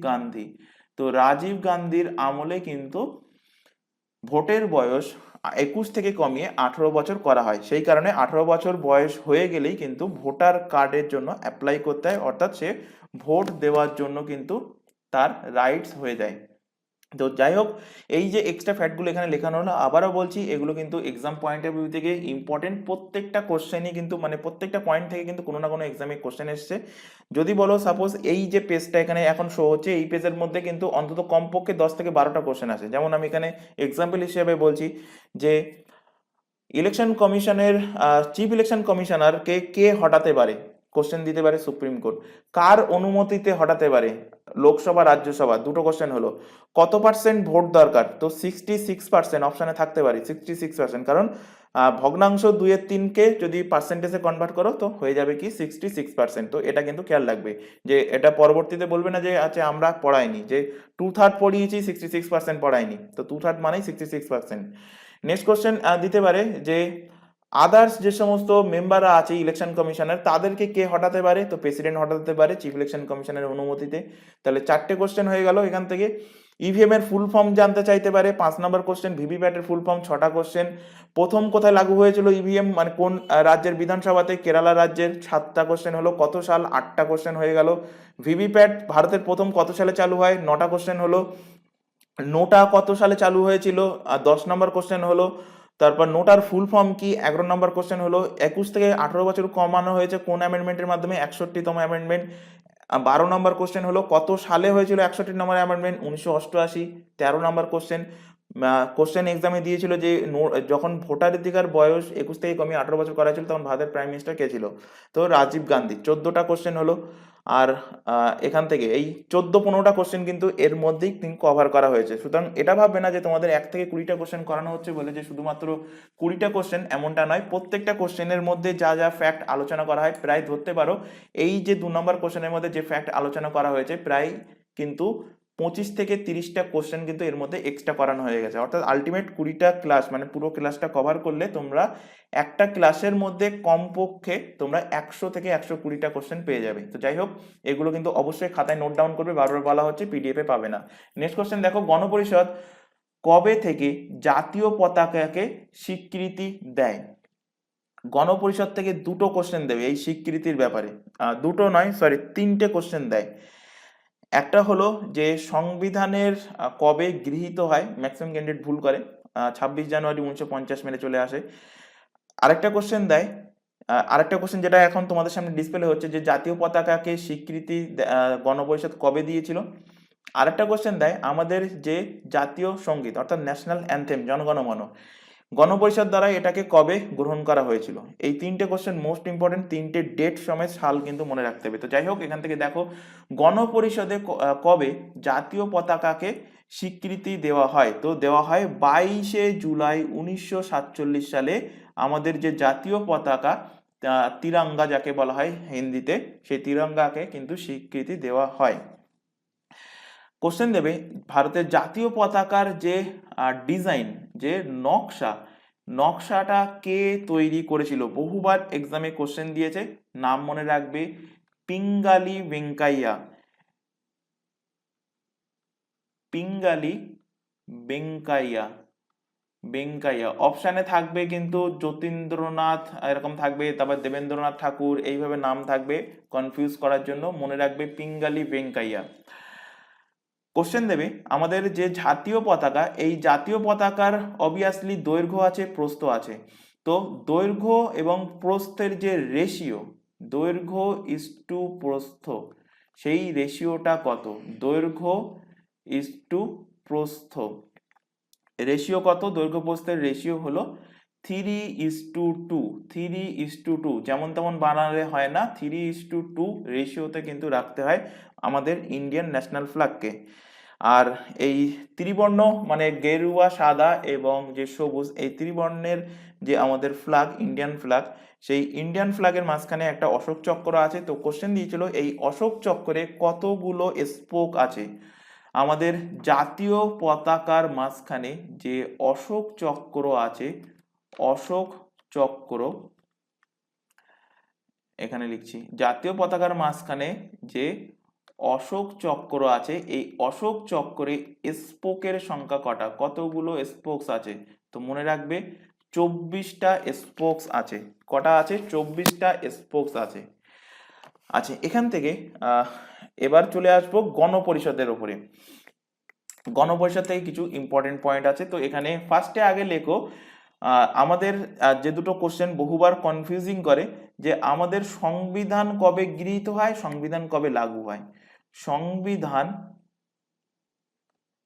গান্ধী। তো রাজীব গান্ধীর আমলে কিন্তু ভোটের বয়স 21 থেকে কমিয়ে 18 বছর করা হয়। সেই কারণে 18 বছর বয়স হয়ে গেলেই কিন্তু ভোটার কার্ডের জন্য অ্যাপ্লাই করতে হয়, অর্থাৎ সে ভোট দেওয়ার জন্য কিন্তু তার রাইটস হয়ে যায়। তো যাই হোক, এই যে এক্সট্রা ফ্যাক্টগুলো এখানে লেখানো হলো, আবারও বলছি এগুলো কিন্তু এক্সাম পয়েন্ট অফ ভিউ থেকে ইম্পর্টেন্ট। প্রত্যেকটা কোশ্চেনই কিন্তু মানে প্রত্যেকটা পয়েন্ট থেকে কিন্তু কোনো না কোনো এক্সামে কোশ্চেন এসছে। যদি বলো সাপোজ এই যে পেজটা এখানে এখন শো হচ্ছে, এই পেজের মধ্যে কিন্তু অন্তত কমপক্ষে 10 থেকে 12টা কোশ্চেন আছে। যেমন আমি এখানে এক্সাম্পল হিসেবে বলছি যে ইলেকশন কমিশনের চিফ ইলেকশন কমিশনারকে কে হটাতে পারে, কোশ্চেন দিতে পারে সুপ্রিম কোর্ট। কার অনুমতিতে হটাতে পারে, লোকসভা রাজ্যসভা। দুটো কোশ্চেন হলো। কত পার্সেন্ট ভোট দরকার, তো 66% অপশানে থাকতে পারে 66%, কারণ ভগ্নাংশ 2/3কে যদি পার্সেন্টেজে কনভার্ট করো তো হয়ে যাবে কি 66%। তো এটা কিন্তু খেয়াল রাখবে যে এটা পরবর্তীতে বলবে না যে আচ্ছা আমরা পড়াইনি, যে 2/3 পড়িয়েছি 66% পড়াইনি, তো 2/3 মানেই 66%। নেক্সট কোশ্চেন দিতে পারে যে আদার্স যে সমস্ত মেম্বাররা আছে ইলেকশন কমিশনের, তাদেরকে কে হটাতে পারে, তো প্রেসিডেন্ট হটাতে পারে চিফ ইলেকশন কমিশনের অনুমতিতে। তাহলে 4টে কোশ্চেন হয়ে গেল এখান থেকে। ইভিএম এর ফুল ফর্ম জানতে চাইতে পারে 5 নম্বর কোশ্চেন। ভিভিপ্যাটের ফুল ফর্ম 6টা কোশ্চেন। প্রথম কোথায় লাগু হয়েছিল ইভিএম, মানে কোন রাজ্যের বিধানসভাতে, কেরালা রাজ্যের, 7টা কোশ্চেন হলো। কত সাল, 8টা কোশ্চেন হয়ে গেল। ভিভিপ্যাট ভারতের প্রথম কত সালে চালু হয়, 9টা কোশ্চেন হলো। নোটা কত সালে চালু হয়েছিল, 10 নম্বর কোশ্চেন হলো। তারপর নোটার ফুল ফর্ম কি, 11 নম্বর কোশ্চেন হলো। 21 থেকে 18 বছর কমানো হয়েছে কোন অ্যামেন্ডমেন্টের মাধ্যমে, 61তম অ্যামেন্ডমেন্ট। 12 নম্বর কোশ্চেন হলো কত সালে হয়েছিল 61 নম্বর অ্যামেন্ডমেন্ট, 1988। 13 নম্বর কোশ্চেন, কোশ্চেন এক্সামে দিয়েছিল যে যখন ভোটাধিকার বয়স 21 থেকে কমিয়ে 18 বছর করা হয়েছিল তখন ভারতের প্রাইম মিনিস্টার কে ছিল, তো রাজীব গান্ধী। 14টা কোশ্চেন হলো। আর এখান থেকে এই 14-15টা কোশ্চেন কিন্তু এর মধ্যেই কভার করা হয়েছে। সুতরাং এটা ভাববে না যে তোমাদের 1 থেকে 20টা কোশ্চেন করানো হচ্ছে বলে যে শুধুমাত্র 20টা কোশ্চেন, এমনটা নয়। প্রত্যেকটা কোশ্চেনের মধ্যে যা যা ফ্যাক্ট আলোচনা করা হয়, প্রায় ধরতে পারো এই যে 2 নম্বর কোশ্চেনের মধ্যে যে ফ্যাক্ট আলোচনা করা হয়েছে, প্রায় কিন্তু 25 থেকে 30টা কোশ্চেন কিন্তু এর মধ্যে এক্সট্রা করানো হয়ে গেছে। অর্থাৎ আলটিমেট 20টা ক্লাস, মানে পুরো ক্লাসটা কভার করলে তোমরা একটা ক্লাসের মধ্যে কমপক্ষে তোমরা 100 থেকে 120টা কোশ্চেন পেয়ে যাবে। তো যাই হোক, এগুলো কিন্তু অবশ্যই খাতায় নোট ডাউন করবে, বারবার বলা হচ্ছে, পিডিএফ এ পাবে না। নেক্সট কোশ্চেন দেখো, গণপরিষদ কবে থেকে জাতীয় পতাকাকে স্বীকৃতি দেয়? গণপরিষদ থেকে দুটো কোশ্চেন দেবে এই স্বীকৃতির ব্যাপারে, দুটো নয় সরি 3টে কোশ্চেন দেয়। একটা হলো যে সংবিধানের কবে গৃহীত হয়, ম্যাক্সিমাম ক্যান্ডিডেট ভুল করে, 26 জানুয়ারি 1950 মেনে চলে আসে। আরেকটা কোশ্চেন দেয়, আরেকটা কোশ্চেন যেটা এখন তোমাদের সামনে ডিসপ্লে হচ্ছে, যে জাতীয় পতাকাকে স্বীকৃতি গণপরিষদ কবে দিয়েছিল। আরেকটা কোশ্চেন দেয় আমাদের যে জাতীয় সঙ্গীত অর্থাৎ ন্যাশনাল অ্যানথেম জনগণমন, গণপরিষদ দ্বারা এটাকে কবে গ্রহণ করা হয়েছিল। এই তিনটে কোশ্চেন মোস্ট ইম্পর্টেন্ট, তিনটে ডেট সময় সাল কিন্তু মনে রাখতে হবে। তো যাই হোক, এখান থেকে দেখো গণপরিষদে কবে জাতীয় পতাকাকে স্বীকৃতি দেওয়া হয়। তো দেওয়া হয় 22 জুলাই 1947 সালে আমাদের যে জাতীয় পতাকা তিরঙ্গা যাকে বলা হয় হিন্দিতে, সেই তিরঙ্গাকে কিন্তু স্বীকৃতি দেওয়া হয়। কোশ্চেন দেবে ভারতের জাতীয় পতাকার যে ডিজাইন, যে নকশাটা কে তৈরি করেছিল। বহুবার এক্সামে কোশ্চেন দিয়েছে, নাম মনে রাখবে, পিঙ্গালি ভেঙ্কাইয়া। পিঙ্গালি বেঙ্কাইয়া অপশানে থাকবে কিন্তু যতীন্দ্রনাথ এরকম থাকবে, তারপর দেবেন্দ্রনাথ ঠাকুর, এইভাবে নাম থাকবে কনফিউজ করার জন্য, মনে রাখবে পিঙ্গালি বেঙ্কাইয়া। কোশ্চেন দেবে আমাদের যে জাতীয় পতাকা, এই জাতীয় পতাকার অবভিয়াসলি দৈর্ঘ্য আছে, প্রস্থ আছে। তো দৈর্ঘ্য এবং প্রস্থের যে রেশিও, দৈর্ঘ্য ইস টু প্রস্থ, সেই রেশিওটা কত? দৈর্ঘ্য ইস টু প্রস্থ রেশিও কত? দৈর্ঘ্য প্রস্থের রেশিও হলো 3:2, 3:2। যেমন তেমন বানালে হয় না, 3:2 রেশিওতে কিন্তু রাখতে হয় আমাদের ইন্ডিয়ান ন্যাশনাল ফ্ল্যাগকে। আর এই ত্রিবর্ণ মানে গেরুয়া, সাদা এবং যে সবুজ, এই ত্রিবর্ণের যে আমাদের ফ্ল্যাগ, ইন্ডিয়ান ফ্ল্যাগ, সেই ইন্ডিয়ান ফ্ল্যাগের মাঝখানে একটা অশোক চক্র আছে। তো কোশ্চেন দিয়েছিল এই অশোক চক্রে কতগুলো স্পোক আছে। আমাদের জাতীয় পতাকার মাঝখানে যে অশোক চক্র আছে, অশোক চক্র, এখানে লিখছি, জাতীয় পতাকার মাঝখানে যে অশোক চক্র আছে, এই অশোক চক্রে স্পোকের সংখ্যা কটা, কতগুলো স্পোকস আছে? তো মনে রাখবে 24টা স্পোকস আছে। কটা আছে? 24টা স্পোকস আছে। আচ্ছা, এখান থেকে এবার চলে আসবো গণপরিষদের উপরে। গণপরিষদ থেকে কিছু ইম্পর্টেন্ট পয়েন্ট আছে। তো এখানে ফার্স্টে আগে লেখো আমাদের যে দুটো কোশ্চেন বহুবার কনফিউজিং করে, যে আমাদের সংবিধান কবে গৃহীত হয়, সংবিধান কবে লাগু হয়।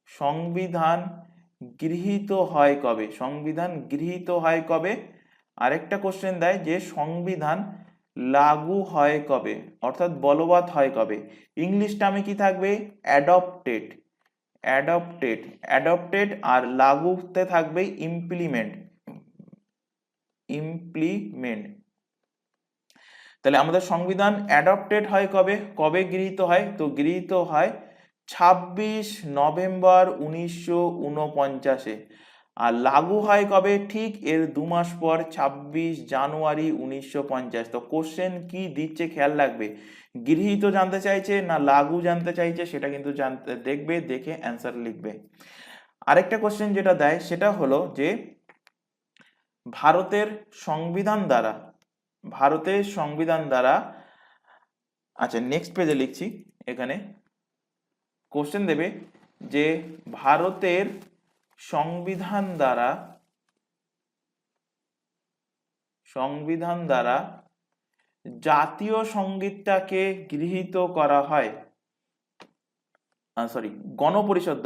সংবিধান গৃহীত হয় কবে? সংবিধান গৃহীত হয় কবে? আরেকটা কোশ্চেন দেয় যে সংবিধান লাগু হয় কবে, অর্থাৎ বলবৎ হয় কবে। ইংলিশ টার্মে কি থাকবে? অ্যাডপ্টেড। আর লাগুতে থাকবে ইমপ্লিমেন্ট। তাহলে আমাদের সংবিধান অ্যাডপ্টেড হয় কবে, কবে গৃহীত হয়? তো গৃহীত হয় 26 নভেম্বর 1949-এ। আর লাগু হয় কবে? ঠিক এর 2 মাস পর 26 জানুয়ারি 1950। তো কোশ্চেন কি দিচ্ছে খেয়াল রাখবে, গৃহীত জানতে চাইছে না লাগু জানতে চাইছে, সেটা কিন্তু জানতে দেখবে, দেখে অ্যান্সার লিখবে। আরেকটা কোশ্চেন যেটা দেয় সেটা হলো যে ভারতের সংবিধান দ্বারা, আচ্ছা নেক্সট পেজে লিখছি, এখানে কোশ্চেন দেবে যে ভারতের সংবিধান দ্বারা জাতীয় সঙ্গীতটাকে গৃহীত করা হয়, গণপরিষদ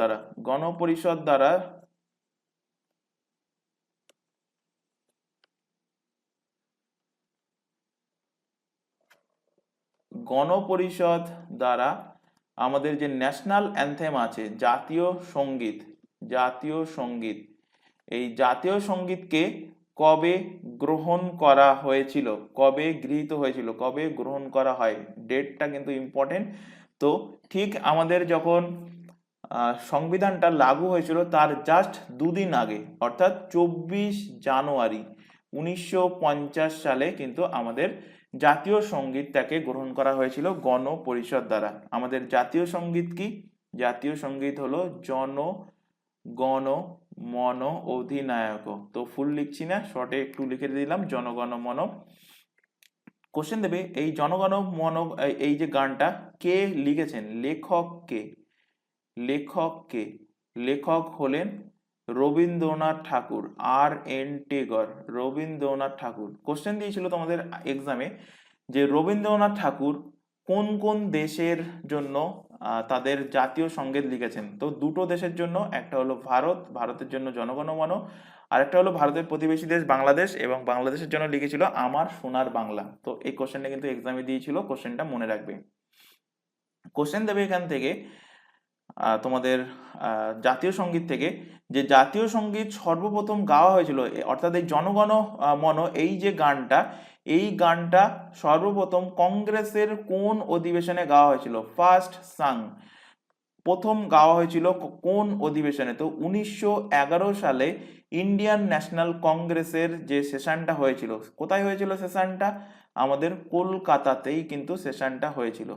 দ্বারা আমাদের যে ন্যাশনাল অ্যানথেম আছে, জাতীয় সঙ্গীত, এই জাতীয় সঙ্গীতকে কবে গ্রহণ করা হয়েছিল, কবে গৃহীত হয়েছিল, কবে গ্রহণ করা হয়, ডেটটা কিন্তু ইম্পর্টেন্ট। তো ঠিক আমাদের যখন সংবিধানটা লাগু হয়েছিল তার জাস্ট 2 দিন আগে, অর্থাৎ 24 জানুয়ারি 1950 সালে কিন্তু আমাদের জাতীয় সঙ্গীতটাকে গ্রহণ করা হয়েছিল গণপরিষদ দ্বারা। আমাদের জাতীয় সঙ্গীত কি? জাতীয় সঙ্গীত হলো জন গণ মন অধিনায়ক। তো ফুল লিখছি না, শর্টে একটু লিখে দিলাম, জনগণ মন কোশ্চেন দেবে এই জনগণ মন, এই যে গানটা কে লিখেছেন, লেখক কে, লেখক কে? লেখক হলেন রবীন্দ্রনাথ ঠাকুর, আর.এন. টেগর, রবীন্দ্রনাথ ঠাকুর। কোশ্চেন দিয়েছিল তোমাদের এক্সামে যে রবীন্দ্রনাথ ঠাকুর কোন কোন দেশের জন্য তাদের জাতীয় সঙ্গীত লিখেছেন। তো দুটো দেশের জন্য, একটা হলো ভারত, ভারতের জন্য জনগণ মন, আর একটা হলো ভারতের প্রতিবেশী দেশ বাংলাদেশ, এবং বাংলাদেশের জন্য লিখেছিল আমার সোনার বাংলা। তো এই কোশ্চেনটা কিন্তু এক্সামে দিয়েছিল, কোশ্চেনটা মনে রাখবে। কোশ্চেন দেবে এখান থেকে তোমাদের জাতীয় সঙ্গীত থেকে, যে জাতীয় সঙ্গীত সর্বপ্রথম গাওয়া হয়েছিল, অর্থাৎ এই জনগণ মন এই যে গানটা, এই গানটা সর্বপ্রথম কংগ্রেসের কোন অধিবেশনে গাওয়া হয়েছিল? ফার্স্ট সাং, প্রথম গাওয়া হয়েছিল কোন অধিবেশনে? তো 1911 সালে ইন্ডিয়ান ন্যাশনাল কংগ্রেসের যে সেশনটা হয়েছিল, কোথায় হয়েছিল সেশনটা? আমাদের কলকাতাতেই কিন্তু সেশনটা হয়েছিল।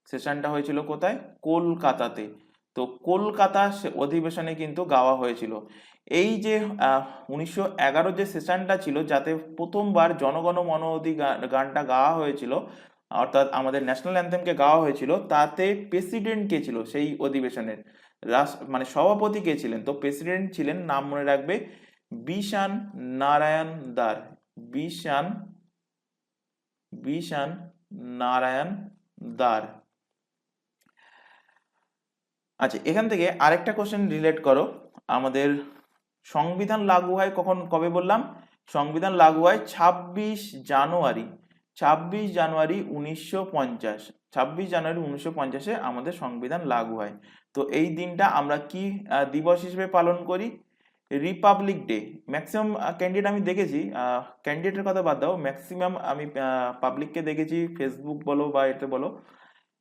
সেশনটা হয়েছিল কোথায়? কলকাতাতে। তো কলকাতা অধিবেশনে কিন্তু গাওয়া হয়েছিল। এই যে 1911 যে সেশনটা ছিল, যাতে প্রথমবার জনগণ মন অধি গানটা গাওয়া হয়েছিল, অর্থাৎ আমাদের ন্যাশনাল অ্যান্থেমকে গাওয়া হয়েছিল, তাতে প্রেসিডেন্ট কে ছিল সেই অধিবেশনের? মানে সভাপতি কে ছিলেন? তো প্রেসিডেন্ট ছিলেন, নাম মনে রাখবে, বিশান নারায়ণ দার, বিশান বিশান নারায়ণ দার। আচ্ছা, এখান থেকে আরেকটা কোশ্চেন রিলেট করো। আমাদের সংবিধান লাগু হয় কখন, কবে বললাম? সংবিধান লাগু হয় 26 জানুয়ারি, 26 জানুয়ারি 1950, 26 জানুয়ারি 1950-এ আমাদের সংবিধান লাগু হয়। তো এই দিনটা আমরা কি দিবস হিসেবে পালন করি? Republic day. ম্যাক্সিমাম ক্যান্ডিডেট আমি দেখেছি, ক্যান্ডিডেটের কথা বাদ দাও, ম্যাক্সিমাম আমি পাবলিককে দেখেছি, ফেসবুক বলো বা এতে বলো,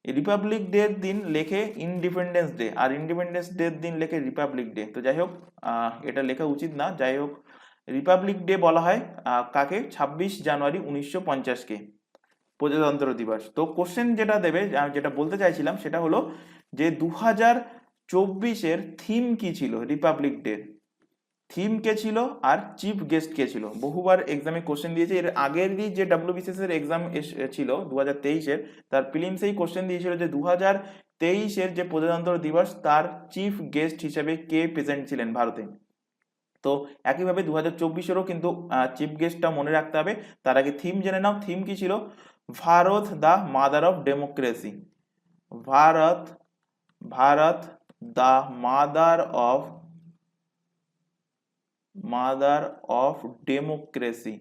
রিপাবলিক ডে দিন লেখে ইন্ডিপেন্ডেন্স ডে, আর ইন্ডিপেন্ডেন্স ডে দিন লেখে রিপাবলিক ডে। তো যাই হোক, এটা লেখা উচিত না। যাই হোক, রিপাবলিক ডে বলা হয় কাকে? 26 জানুয়ারি 1950-কে, প্রজাতন্ত্র দিবস। তো কোশ্চেন যেটা দেবে, যেটা বলতে চাইছিলাম সেটা হলো যে 2024-এর থিম কি ছিল রিপাবলিক ডে? থিম কে ছিল আর চিফ গেস্ট কে ছিল? বহুবার এক্সামে কোশ্চেন দিয়েছে। এর আগেরই যে ডাব্লিউবিসিএস এর এক্সাম ছিল 2023-এর, তার প্রিলিমসেই কোশ্চেন দিয়েছিল যে 2023-এর যে প্রজাতন্ত্র দিবস, তার চিফ গেস্ট হিসেবে কে প্রেজেন্ট ছিলেন ভারতে। তো একইভাবে 2024-এরও কিন্তু চিফ গেস্টটা মনে রাখতে হবে। তার আগে থিম জেনে নাও। থিম কি ছিল? Bharat the mother of democracy, Bharat, Bharat the mother of democracy,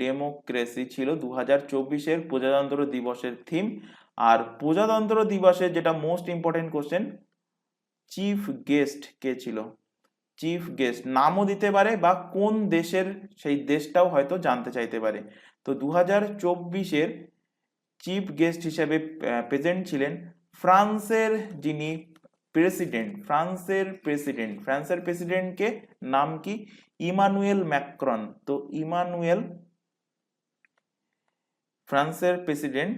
democracy ছিল 2024-এর প্রজাতন্ত্র দিবসের থিম। আর প্রজাতন্ত্র দিবসের যেটা most important question, chief guest কে ছিল? চিফ গেস্ট নামও দিতে পারে, বা কোন দেশের সেই দেশটাও হয়তো জানতে চাইতে পারে। তো 2024-এর চিফ গেস্ট হিসেবে প্রেজেন্ট ছিলেন ফ্রান্সের যিনি প্রেসিডেন্ট, ফ্রান্সের প্রেসিডেন্টকে নাম কি? Emmanuel Macron. তো ফ্রান্সের প্রেসিডেন্ট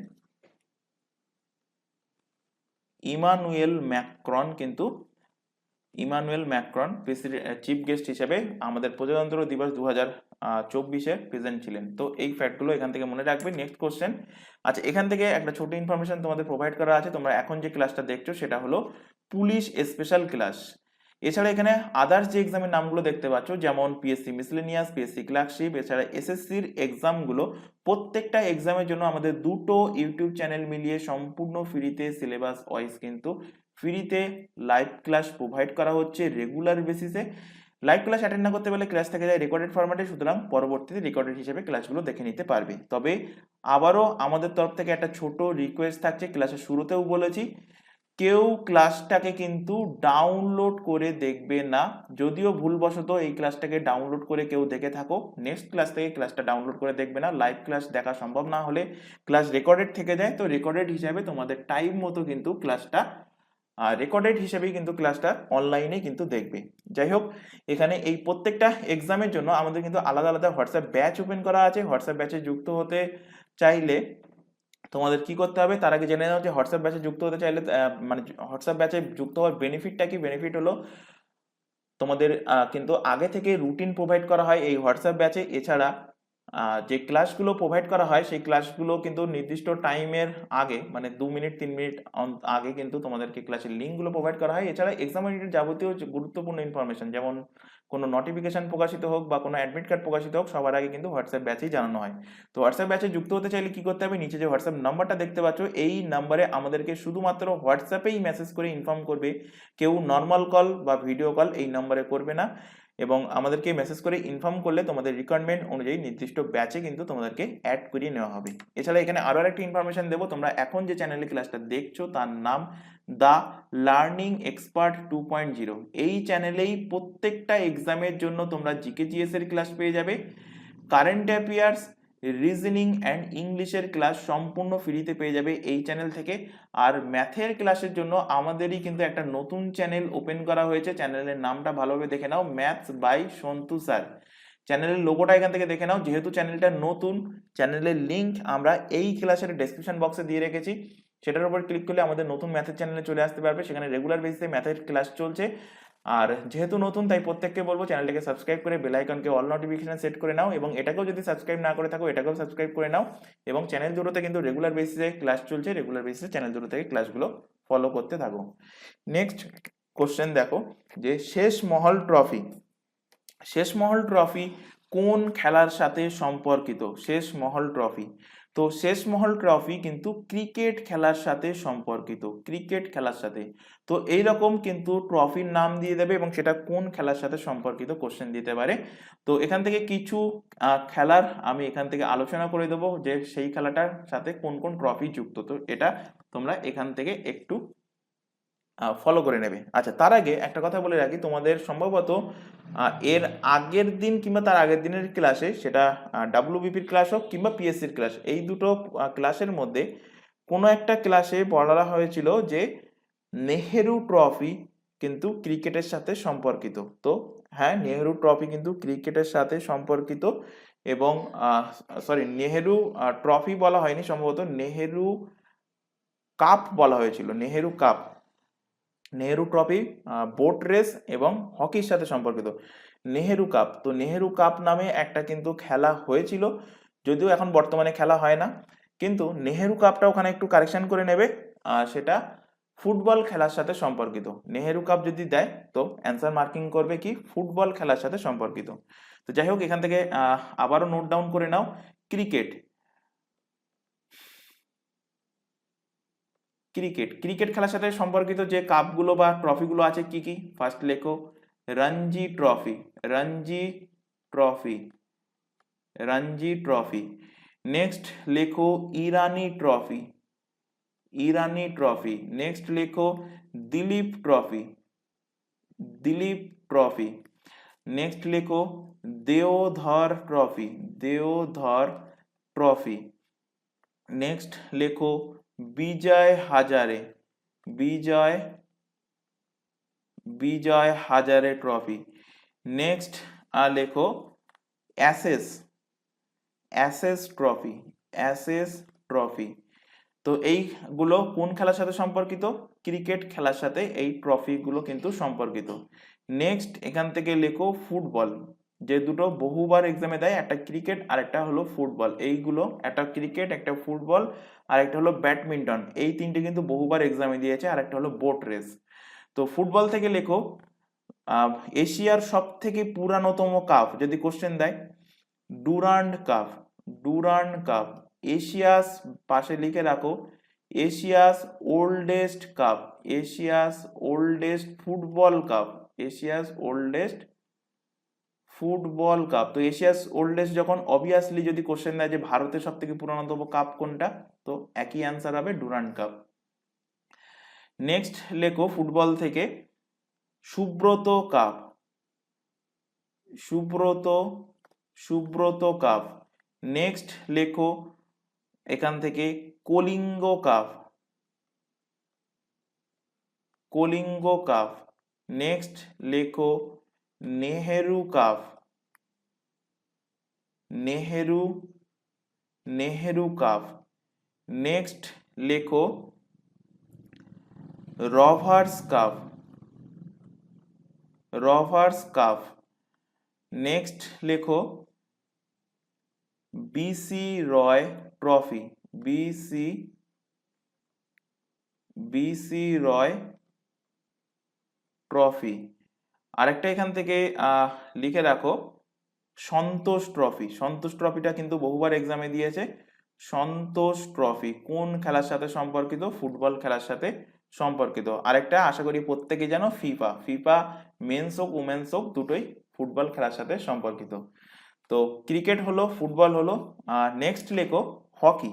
ইমানুয়েল ম্যাক্রন কিন্তু, ইমানুয়েল ম্যাক্রন চিফ গেস্ট হিসেবে আমাদের প্রজাতন্ত্র দিবস 2024-এ প্রেজেন্ট ছিলেন। তো এই ফ্যাক্টগুলো এখান থেকে মনে রাখবে। Next question. আচ্ছা, এখান থেকে একটা ছোট ইনফরমেশন তোমাদের প্রোভাইড করা আছে। তোমরা এখন যে ক্লাসটা দেখছো সেটা হলো পুলিশ স্পেশাল ক্লাস। এছাড়া এখানে আদার্স যে এক্সামের নামগুলো দেখতে পাচ্ছ, যেমন পিএসসি মিসলেনিয়াস, পিএসসি ক্লার্কশিপ, এছাড়া এসএসসির এক্সামগুলো, প্রত্যেকটা এক্সামের জন্য আমাদের দুটো ইউটিউব চ্যানেল মিলিয়ে সম্পূর্ণ ফ্রিতে সিলেবাস ওয়াইজ কিন্তু ফ্রিতে লাইভ ক্লাস প্রোভাইড করা হচ্ছে রেগুলার বেসিসে। লাইভ ক্লাস অ্যাটেন্ড না করতে পারলে ক্লাস থেকে যায় রেকর্ডেড ফরম্যাটে, সুতরাং পরবর্তীতে রেকর্ডেড হিসেবে ক্লাসগুলো দেখে নিতে পারবে। তবে আবারও আমাদের তরফ থেকে একটা ছোট রিকোয়েস্ট থাকছে, ক্লাসের শুরুতেও বলেছি, কেউ ক্লাসটাকে কিন্তু ডাউনলোড করে দেখবে না। যদিও ভুলবশত এই ক্লাসটাকে ডাউনলোড করে কেউ দেখে থাকো, নেক্সট ক্লাস থেকে ক্লাসটা ডাউনলোড করে দেখবে না। লাইভ ক্লাস দেখা সম্ভব না হলে ক্লাস রেকর্ডেড থেকে যায়, তো রেকর্ডেড হিসাবে তোমাদের টাইম মতো কিন্তু ক্লাসটা রেকর্ডেড হিসেবেই কিন্তু ক্লাসটা অনলাইনে কিন্তু দেখবে। যাই হোক, এখানে এই প্রত্যেকটা এক্সামের জন্য আমাদের কিন্তু আলাদা আলাদা হোয়াটসঅ্যাপ ব্যাচ ওপেন করা আছে। হোয়াটসঅ্যাপ ব্যাচে যুক্ত হতে চাইলে তোমাদের কি করতে হবে, তার আগে জেনে নাও যে হোয়াটসঅ্যাপ ব্যাচে যুক্ত হতে চাইলে মানে হোয়াটসঅ্যাপ ব্যাচে যুক্ত হওয়ার বেনিফিটটা কি? বেনিফিট হলো তোমাদের কিন্তু আগে থেকে রুটিন প্রোভাইড করা হয় এই হোয়াটসঅ্যাপ ব্যাচে। এছাড়া যে ক্লাসগুলো প্রোভাইড করা হয় সেই ক্লাসগুলো কিন্তু নির্দিষ্ট টাইমের আগে, মানে 2 মিনিট 3 মিনিট আগে কিন্তু তোমাদেরকে ক্লাসের লিঙ্কগুলো প্রোভাইড করা হয়। এছাড়া এক্সাম রিলেটেড যাবতীয় যে গুরুত্বপূর্ণ ইনফরমেশন, যেমন কোনো নোটিফিকেশন প্রকাশিত হোক বা কোনো অ্যাডমিট কার্ড প্রকাশিত হোক, সবার আগে কিন্তু হোয়াটসঅ্যাপ ব্যাচেই জানানো হয়। তো হোয়াটসঅ্যাপ ব্যাচে যুক্ত হতে চাইলে কি করতে হবে, নিচে যে হোয়াটসঅ্যাপ নাম্বারটা দেখতে পাচ্ছ এই নাম্বারে আমাদেরকে শুধুমাত্র হোয়াটসঅ্যাপেই মেসেজ করে ইনফর্ম করবে, কেউ নর্মাল কল বা ভিডিও কল এই নাম্বারে করবে না। এবং আমাদেরকে মেসেজ করে ইনফর্ম করলে তোমাদের রিকোয়ারমেন্ট অনুযায়ী নির্দিষ্ট ব্যাচে কিন্তু তোমাদেরকে অ্যাড করিয়ে নেওয়া হবে। এছাড়া এখানে আরও একটা ইনফরমেশন দেবো, তোমরা এখন যে চ্যানেলে ক্লাসটা দেখছো তার নাম দ্য লার্নিং এক্সপার্ট 2.0। এই চ্যানেলেই প্রত্যেকটা এক্সামের জন্য তোমরা জিকে জিএস এর ক্লাস পেয়ে যাবে, কারেন্ট অ্যাফেয়ার্স, রিজনিং অ্যান্ড ইংলিশের ক্লাস সম্পূর্ণ ফ্রিতে পেয়ে যাবে এই চ্যানেল থেকে। আর ম্যাথের ক্লাসের জন্য আমাদেরই কিন্তু একটা নতুন চ্যানেল ওপেন করা হয়েছে, চ্যানেলের নামটা ভালোভাবে দেখে নাও, ম্যাথস বাই সন্তু স্যার। চ্যানেলের লোগোটা এখান থেকে দেখে নাও, যেহেতু চ্যানেলটা নতুন, চ্যানেলের লিঙ্ক আমরা এই ক্লাসের ডেসক্রিপশন বক্সে দিয়ে রেখেছি, সেটার উপর ক্লিক করলে আমাদের নতুন ম্যাথের চ্যানেলে চলে আসতে পারবে, সেখানে রেগুলার বেসিসে ম্যাথের ক্লাস চলছে। আর যেহেতু নতুন তাই প্রত্যেককে বলবো চ্যানেলটাকে সাবস্ক্রাইব করে বেল আইকনকে অল নোটিফিকেশন সেট করে নাও, এবং এটাকেও যদি সাবস্ক্রাইব না করে থাকো এটাকেও সাবস্ক্রাইব করে নাও। এবং চ্যানেল দুটোতে কিন্তু রেগুলার বেসিসে ক্লাস চলছে, রেগুলার বেসিসে চ্যানেল দুটো থেকে ক্লাসগুলো ফলো করতে থাকো। নেক্সট কোশ্চেন দেখো, যে শেষ মহল ট্রফি, শেষ মহল ট্রফি কোন খেলার সাথে সম্পর্কিত? শেষ মহল ট্রফি, তো শেষ মহল ট্রফি কিন্তু ক্রিকেট খেলার সাথে সম্পর্কিত, ক্রিকেট খেলার সাথে। তো এইরকম কিন্তু ট্রফির নাম দিয়ে দেবে এবং সেটা কোন খেলার সাথে সম্পর্কিত কোশ্চেন দিতে পারে। তো এখান থেকে কিছু খেলার আমি এখান থেকে আলোচনা করে দেবো যে সেই খেলাটার সাথে কোন কোন ট্রফি যুক্ত, তো এটা তোমরা এখান থেকে একটু ফলো করে নেবে। আচ্ছা, তার আগে একটা কথা বলে রাখি, তোমাদের সম্ভবত এর আগের দিন কিংবা তার আগের দিনের ক্লাসে, সেটা ডাব্লিউবিপির ক্লাস হোক কিংবা পিএসসির ক্লাস, এই দুটো ক্লাসের মধ্যে কোনো একটা ক্লাসে বলা হয়েছিল যে নেহেরু ট্রফি কিন্তু ক্রিকেটের সাথে সম্পর্কিত। তো হ্যাঁ, নেহেরু ট্রফি কিন্তু ক্রিকেটের সাথে সম্পর্কিত, এবং সরি, নেহেরু ট্রফি বলা হয়নি, সম্ভবত নেহেরু কাপ বলা হয়েছিল, Nehru cup. Nehru trophy boat race এবং হকির সাথে সম্পর্কিত। নেহেরু কাপ, তো নেহেরু কাপ নামে একটা কিন্তু খেলা হয়েছিল, যদিও এখন বর্তমানে খেলা হয় না, কিন্তু নেহেরু কাপটা ওখানে একটু কারেকশন করে নেবে, সেটা ফুটবল খেলার সাথে সম্পর্কিত। নেহেরু কাপ যদি দেয় তো অ্যান্সার মার্কিং করবে কি ফুটবল খেলার সাথে সম্পর্কিত। তো যাই হোক, এখান থেকে আবারও নোট ডাউন করে নাও, ক্রিকেট, ক্রিকেট, ক্রিকেট খেলার সাথে সম্পর্কিত যে কাপগুলো বা ট্রফিগুলো আছে কি কি, ফার্স্ট লেখো Ranji trophy, Ranji trophy, Ranji trophy. Next লেখো Irani trophy, Irani trophy. Next লেখো Duleep trophy, Duleep trophy. Next লেখো Deodhar trophy, Deodhar trophy. Next লেখো বিজয় হাজারে, বিজয়, বিজয় হাজারে ট্রফি। নেক্সট লেখো Ashes, Ashes trophy, Ashes trophy. তো এইগুলো কোন খেলার সাথে সম্পর্কিত? ক্রিকেট খেলার সাথে এই ট্রফিগুলো কিন্তু সম্পর্কিত। নেক্সট এখান থেকে লেখো ফুটবল, যে দুটো বহুবার এক্সামে দেয়, একটা ক্রিকেট আর একটা হলো ফুটবল। এইগুলো একটা ক্রিকেট, একটা ফুটবল, আর একটা হলো ব্যাডমিন্টন, এই তিনটে কিন্তু বহুবার এক্সামে দিয়েছে, আর একটা হলো বোট রেস। তো ফুটবল থেকে লেখো এশিয়ার সব থেকে পুরাতনতম কাপ, যদি কোশ্চেন দেয় Durand cup, Durand cup. Asia's পাশে লিখে রাখো Asia's oldest cup, Asia's oldest football cup, Asia's oldest football cup. তো এশিয়াস ওল্ডেস্ট যখন, অবভিয়াসলি যদি কোশ্চেন দেয় যে ভারতের সব থেকে পুরাতনতম কাপ কোনটা, তো একই অ্যান্সার হবে ডুরান্ড কাপ। নেক্সট লেখো ফুটবল থেকে Subroto cup, Subroto, Subroto cup. Next লেখো এখান থেকে Kalinga cup, Kalinga cup. Next লেখো Nehru cup, Nehru, Nehru cup. Next লেখো Rovers cup, Rovers cup. Next লেখো BC Roy trophy, BC Roy trophy. আরেকটা এখান থেকে লিখে রাখো সন্তোষ ট্রফি। সন্তোষ ট্রফিটা কিন্তু বহুবার এক্সামে দিয়েছে। সন্তোষ ট্রফি কোন খেলার সাথে সম্পর্কিত? ফুটবল খেলার সাথে সম্পর্কিত। আরেকটা আশা করি প্রত্যেকেই জানো, ফিফা। ফিফা মেন্স হোক উমেন্স হোক দুটোই ফুটবল খেলার সাথে সম্পর্কিত। তো ক্রিকেট হলো, ফুটবল হলো। নেক্সট লেখো হকি।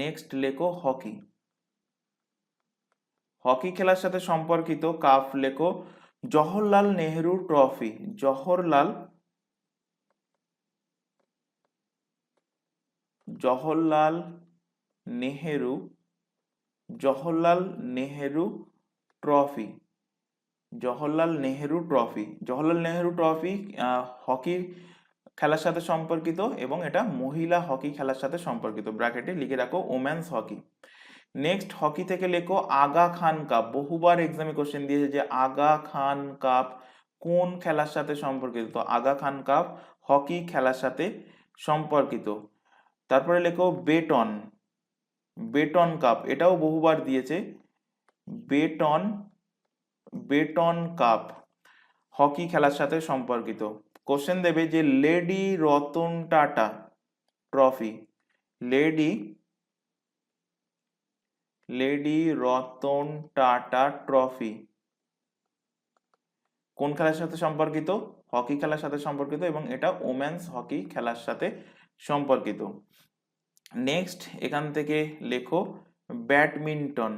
নেক্সট লেখো হকি। হকি খেলার সাথে সম্পর্কিত কাপ লেখো Jawaharlal Nehru trophy. Jawaharlal Nehru Jawaharlal Nehru trophy. Jawaharlal Nehru trophy. Jawaharlal Nehru trophy hockey খেলার সাথে সম্পর্কিত এবং এটা মহিলা হকি খেলার সাথে সম্পর্কিত। ব্র্যাকেটে লিখে রাখো ওমেন্স হকি। নেক্সট হকি থেকে লেখো আগা খান কাপ। বহুবার এক্সামে কোশ্চেন দিয়েছে যে আগা খান কাপ কোন খেলার সাথে সম্পর্কিত? তো আগা খান কাপ হকি খেলার সাথে সম্পর্কিত। তারপরে লেখো বেটন। বেটন কাপ, এটাও বহুবার দিয়েছে। বেটন কাপ হকি খেলার সাথে সম্পর্কিত। কোশ্চেন দেবে যে lady Ratan Tata trophy. Lady Ratan Tata trophy কোন খেলার সাথে সম্পর্কিত? হকি খেলার সাথে সম্পর্কিত এবং এটা ওমেন্স হকি খেলার সাথে সম্পর্কিত। নেক্সট এখান থেকে লেখো ব্যাডমিন্টন।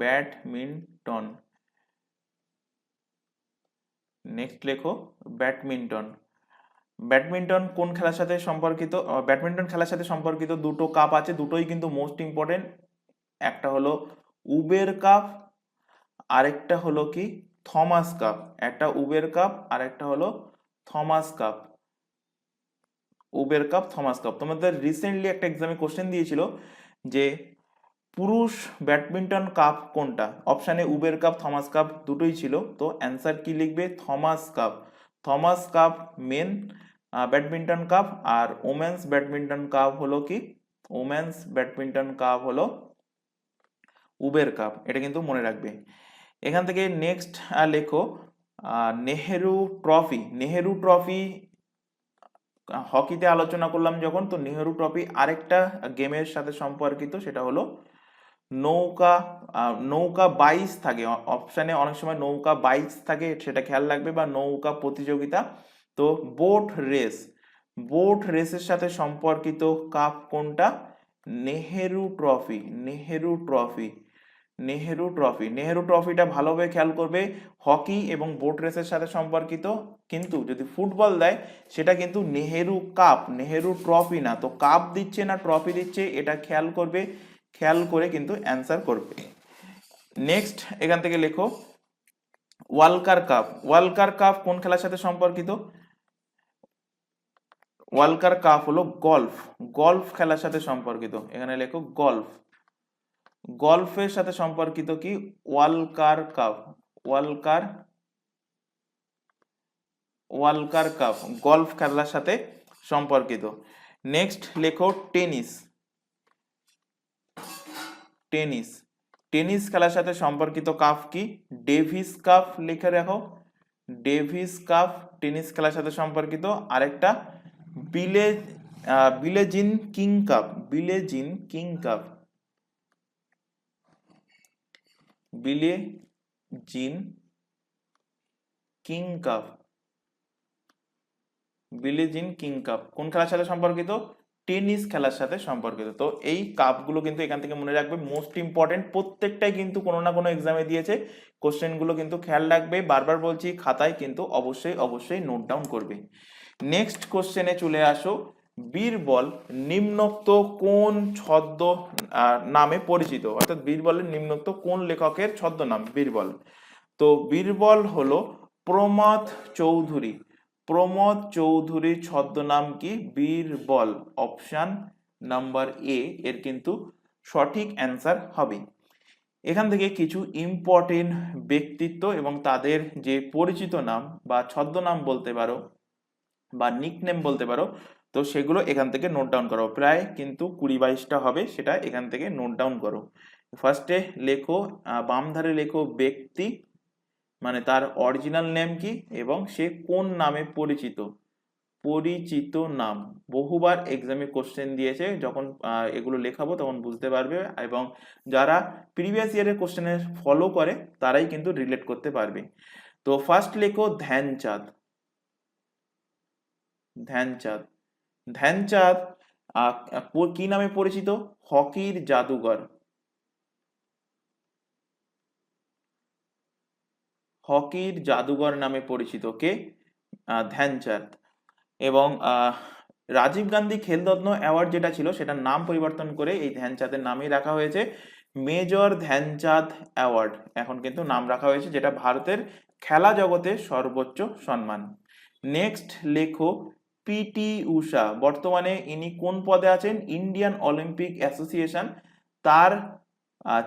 ব্যাডমিন্টন। নেক্সট লেখো ব্যাডমিন্টন। ব্যাডমিন্টন কোন খেলার সাথে সম্পর্কিত? ব্যাডমিন্টন খেলার সাথে সম্পর্কিত দুটো কাপ আছে, দুটোই কিন্তু মোস্ট ইম্পর্টেন্ট। একটা হলো উবের কাপ, আরেকটা হলো কি থমাস কাপ। একটা উবের কাপ আর একটা হলো Thomas cup. Uber cup, Thomas cup. তোমাদের রিসেন্টলি একটা এক্সামে কোশ্চেন দিয়েছিল যে পুরুষ ব্যাডমিন্টন কাপ কোনটা? অপশানে উবের কাপ, থমাস কাপ দুটোই ছিল। তো অ্যান্সার কি লিখবে? Thomas cup. Thomas cup men badminton cup আর ওমেন্স ব্যাডমিন্টন কাপ হলো কি? ওমেন্স ব্যাডমিন্টন কাপ হলো উবের কাপ। এটা কিন্তু মনে রাখবে। এখান থেকে নেক্সট লেখো নেহেরু ট্রফি। নেহেরু ট্রফি হকিতে আলোচনা করলাম যখন, তো নেহেরু ট্রফি আরেকটা গেমের সাথে সম্পর্কিত, সেটা হলো নৌকা। নৌকা বাইচ থাকে অপশানে, অনেক সময় নৌকা বাইচ থাকে, সেটা খেয়াল রাখবে, বা নৌকা প্রতিযোগিতা। তো বোট রেস, বোট রেসের সাথে সম্পর্কিত কাপ কোনটা? Nehru trophy. Nehru trophy. Nehru trophy. Nehru ট্রফিটা ভালোভাবে খেয়াল করবে, হকি এবং বোট রেসের সাথে সম্পর্কিত। কিন্তু যদি ফুটবল দেয় সেটা কিন্তু নেহেরু কাপ, নেহেরু ট্রফি না। তো কাপ দিচ্ছে না ট্রফি দিচ্ছে, এটা খেয়াল করবে। খেয়াল করে কিন্তু অ্যান্সার করবে। নেক্সট এখান থেকে লেখো ওয়ালকার কাপ। ওয়ালকার কাপ কোন খেলার সাথে সম্পর্কিত? ওয়ালকার কাপ হলো গলফ। গলফ খেলার সাথে সম্পর্কিত। এখানে লেখো গলফ। গলফের সাথে সম্পর্কিত কি? Walker cup. Walker cup golf খেলার সাথে সম্পর্কিত। নেক্সট লেখো টেনিস। টেনিস। টেনিস খেলার সাথে সম্পর্কিত কাপ কি? ডেভিস কাপ লিখে রাখো। ডেভিস কাপ টেনিস খেলার সাথে সম্পর্কিত। আরেকটা Billie Jean King cup. Billie Jean King cup. Billie Jean King cup. Billie Jean King cup কোন খেলার সাথে সম্পর্কিত? টেনিস খেলার সাথে সম্পর্কিত। তো এই কাপগুলো কিন্তু এখান থেকে মনে রাখবে, মোস্ট ইম্পর্টেন্ট। প্রত্যেকটাই কিন্তু কোনো না কোনো এক্সামে দিয়েছে। কোশ্চেনগুলো কিন্তু খেয়াল রাখবে, বারবার বলছি খাতায় কিন্তু অবশ্যই নোট ডাউন করবে। নেক্সট কোশ্চেনে চলে আসো। বীরবল নিম্নোক্ত কোন ছদ্ম নামে পরিচিত? অর্থাৎ বীরবলের নিম্নোক্ত কোন লেখকের ছদ্মনাম বীরবল? তো বীরবল হলো প্রমথ চৌধুরী। প্রমথ চৌধুরীর ছদ্মনাম কি? বীরবল। অপশন নাম্বার এ এর কিন্তু সঠিক অ্যান্সার হবে। এখান থেকে কিছু ইম্পর্টেন্ট ব্যক্তিত্ব এবং তাদের যে পরিচিত নাম বা ছদ্মনাম বলতে পারো বা নিকনেম বলতে পারো, তো সেগুলো এখান থেকে নোট ডাউন করো। প্রায় কিন্তু 20-22টা হবে, সেটা এখান থেকে নোট ডাউন করো। ফার্স্টে লেখো, বাম ধারে লেখো ব্যক্তি, মানে তার অরিজিনাল নেম কি এবং সে কোন নামে পরিচিত। পরিচিত নাম বহুবার এক্সামে কোশ্চেন দিয়েছে, যখন এগুলো লেখাবো তখন বুঝতে পারবে, এবং যারা প্রিভিয়াস ইয়ারের কোশ্চেনের ফলো করে তারাই কিন্তু রিলেট করতে পারবে। তো ফার্স্ট লেখো ধ্যানচাঁদ। ধ্যানচাঁদ ধ্যানচাঁদ কি নামে পরিচিত? হকির জাদুঘর। হকির জাদুঘর নামে পরিচিত কে? ধ্যানচাঁদ। এবং রাজীব গান্ধী খেলরত্ন অ্যাওয়ার্ড যেটা ছিল সেটার নাম পরিবর্তন করে এই ধ্যানচাঁদের নামই রাখা হয়েছে মেজর ধ্যানচাঁদ অ্যাওয়ার্ড, এখন কিন্তু নাম রাখা হয়েছে, যেটা ভারতের খেলা জগতের সর্বোচ্চ সম্মান। নেক্সট লেখো পিটি ঊষা। বর্তমানে ইনি কোন পদে আছেন? ইন্ডিয়ান অলিম্পিক অ্যাসোসিয়েশন, তার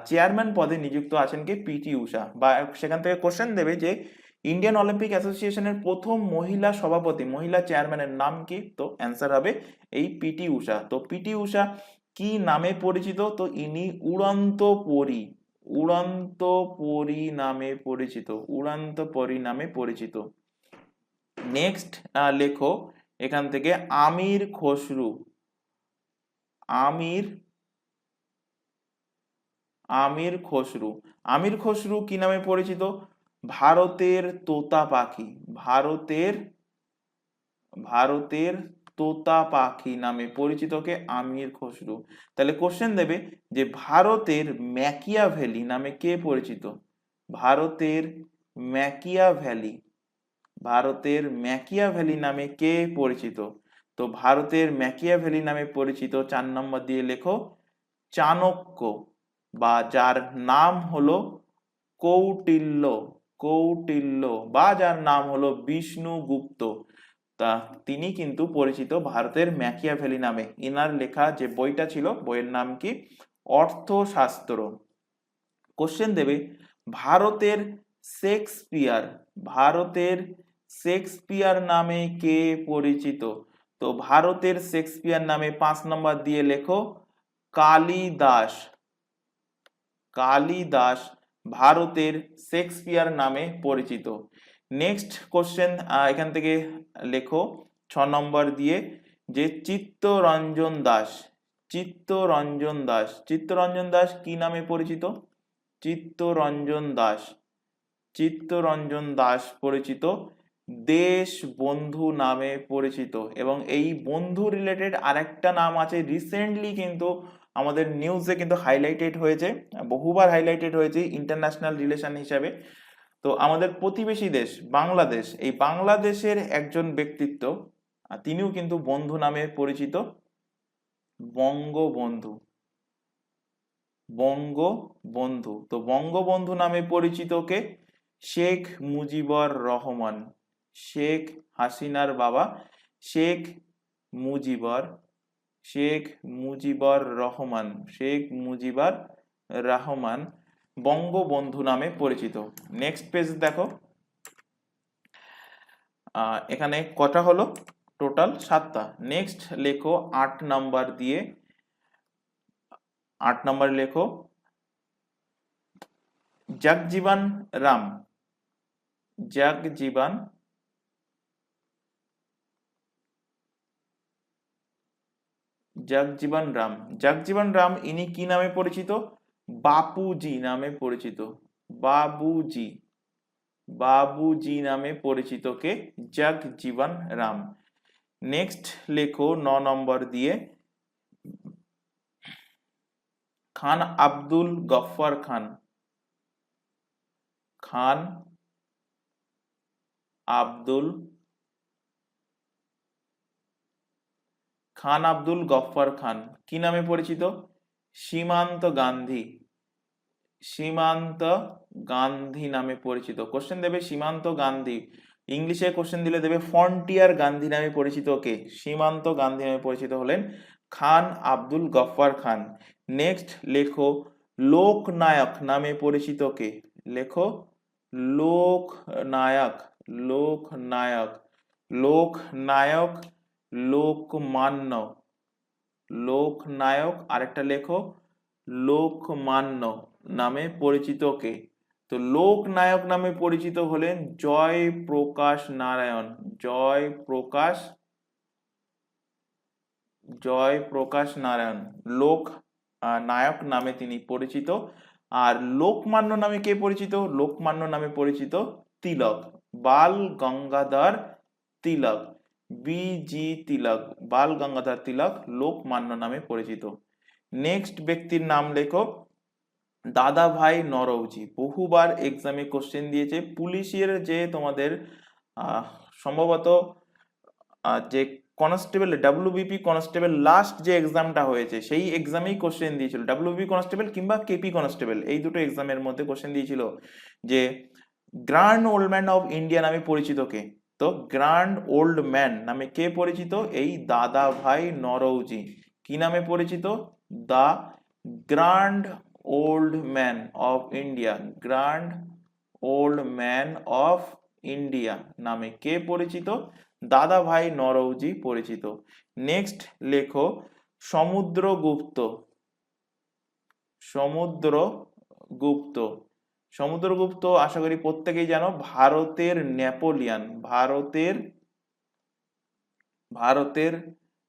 চেয়ারম্যান পদে নিযুক্ত আছেন কে? পিটি ঊষা। বা সেখান থেকে কোশ্চেন দেবে যে ইন্ডিয়ান অলিম্পিক অ্যাসোসিয়েশনের প্রথম মহিলা সভাপতি, মহিলা চেয়ারম্যানের নাম কি? তো অ্যান্সার হবে এই পিটি ঊষা। তো পিটি ঊষা কি নামে পরিচিত? তো ইনি উড়ন্ত পরী, উড়ন্ত পরী নামে পরিচিত, উড়ন্ত পরী নামে পরিচিত। নেক্সট লেখো এখান থেকে আমির খসরু। আমির আমির খসরু। আমির খসরু কি নামে পরিচিত? ভারতের তোতা পাখি, ভারতের তোতা পাখি নামে পরিচিত কে? আমির খসরু। তাহলে কোশ্চেন দেবে যে ভারতের ম্যাকিয়াভেলি নামে কে পরিচিত? ভারতের ম্যাকিয়াভেলি, ভারতের ম্যাকিয়াভেলি নামে কে পরিচিত? তো ভারতের ম্যাকিয়াভেলি নামে পরিচিত 4 নম্বর দিয়ে লেখো চাণক্য, বা যার নাম হলো কৌটিল্য, কৌটিল্য, বা যার নাম হলো বিষ্ণুগুপ্ত, তা তিনি কিন্তু পরিচিত ভারতের ম্যাকিয়াভেলি নামে। ইনার লেখা যে বইটা ছিল, বইয়ের নাম কি? অর্থশাস্ত্র। কোশ্চেন দেবে ভারতের শেক্সপিয়ার, ভারতের শেক্সপিয়ার নামে কে পরিচিত? তো ভারতের শেক্সপিয়ার নামে 5 নম্বর দিয়ে লেখো কালিদাস। কালিদাস ভারতের শেক্সপিয়ার নামে পরিচিত। নেক্সট কোশ্চেন এখান থেকে লেখো 6 নম্বর দিয়ে যে চিত্তরঞ্জন দাস। চিত্তরঞ্জন দাস, চিত্তরঞ্জন দাস কি নামে পরিচিত? চিত্তরঞ্জন দাস, চিত্তরঞ্জন দাস পরিচিত দেশ বন্ধু নামে পরিচিত। এবং এই বন্ধু রিলেটেড আরেকটা নাম আছে, রিসেন্টলি কিন্তু আমাদের নিউজে কিন্তু হাইলাইটেড হয়েছে, বহুবার হাইলাইটেড হয়েছে ইন্টারন্যাশনাল রিলেশন হিসাবে। তো আমাদের প্রতিবেশী দেশ বাংলাদেশ, এই বাংলাদেশের একজন ব্যক্তিত্ব, তিনিও কিন্তু বন্ধু নামে পরিচিত, বঙ্গবন্ধু, বঙ্গবন্ধু। তো বঙ্গবন্ধু নামে পরিচিত কে? শেখ মুজিবুর রহমান, শেখ হাসিনার বাবা শেখ মুজিবুর, শেখ মুজিবুর রহমান, শেখ মুজিবুর রহমান বঙ্গবন্ধু নামে পরিচিত। নেক্সট পেজ দেখো, এখানে কটা হলো? টোটাল 7টা। নেক্সট লেখো 8 নাম্বার দিয়ে, 8 নাম্বার লেখো জগজীবন রাম। জগজীবন জগজীবন রাম, জগজীবন রাম ইনি কি নামে পরিচিত? বাপুজি নামে পরিচিত, বাবুজি, বাবুজি নামে পরিচিত কে? জগজীবন রাম। নেক্সট লেখো 9 নম্বর দিয়ে খান আব্দুল গফফার খান। খান আব্দুল, খান আব্দুল গফফার খান কি নামে পরিচিত? সীমান্ত গান্ধী, সীমান্ত গান্ধী নামে পরিচিত। কোশ্চেন দেবে সীমান্ত গান্ধী, ইংলিশে কোশ্চেন দিলে দেবে ফ্রন্টিয়ার গান্ধী নামে পরিচিত কে? সীমান্ত গান্ধী নামে পরিচিত হলেন খান আব্দুল গফফার খান। নেক্সট লেখো লোকনায়ক নামে পরিচিত কে? লেখো লোকনায়ক, লোকনায়ক, লোকনায়ক, লোকমান্য, লোকনায়ক, আরেকটা লেখো লোকমান্য নামে পরিচিত কে? তো লোকনায়ক নামে পরিচিত হলেন জয়প্রকাশ নারায়ণ, জয়প্রকাশ, জয়প্রকাশ নারায়ণ লোক নায়ক নামে তিনি পরিচিত। আর লোকমান্য নামে কে পরিচিত? লোকমান্য নামে পরিচিত তিলক, বাল গঙ্গাধর তিলক, বিজি তিলক, বাল গঙ্গাধর তিলক লোকমান্য নামে পরিচিত। নেক্সট ব্যক্তির নাম লেখো দাদাভাই নরউজি। বহুবার এক্সামে কোশ্চেন দিয়েছে, পুলিশের যে তোমাদের সম্ভবত যে কনস্টেবল ডাব্লিউবিপি কনস্টেবল লাস্ট যে এক্সামটা হয়েছে সেই এক্সামেই কোশ্চেন দিয়েছিল, ডাব্লিউবিপি কনস্টেবল কিংবা কেপি কনস্টেবল, এই দুটো এক্সামের মধ্যে কোশ্চেন দিয়েছিল যে grand old man of India নামে পরিচিত কে? তো গ্র্যান্ড ওল্ড ম্যান নামে কে পরিচিত? এই দাদাভাই নরউজি। কি নামে পরিচিত? The grand old man of India, grand old man of India নামে কে পরিচিত? দাদাভাই নরউজি পরিচিত। নেক্সট লেখো সমুদ্রগুপ্ত, সমুদ্রগুপ্ত, সমুদ্রগুপ্ত আশা করি প্রত্যেকেই জানো ভারতের নেপোলিয়ান, ভারতের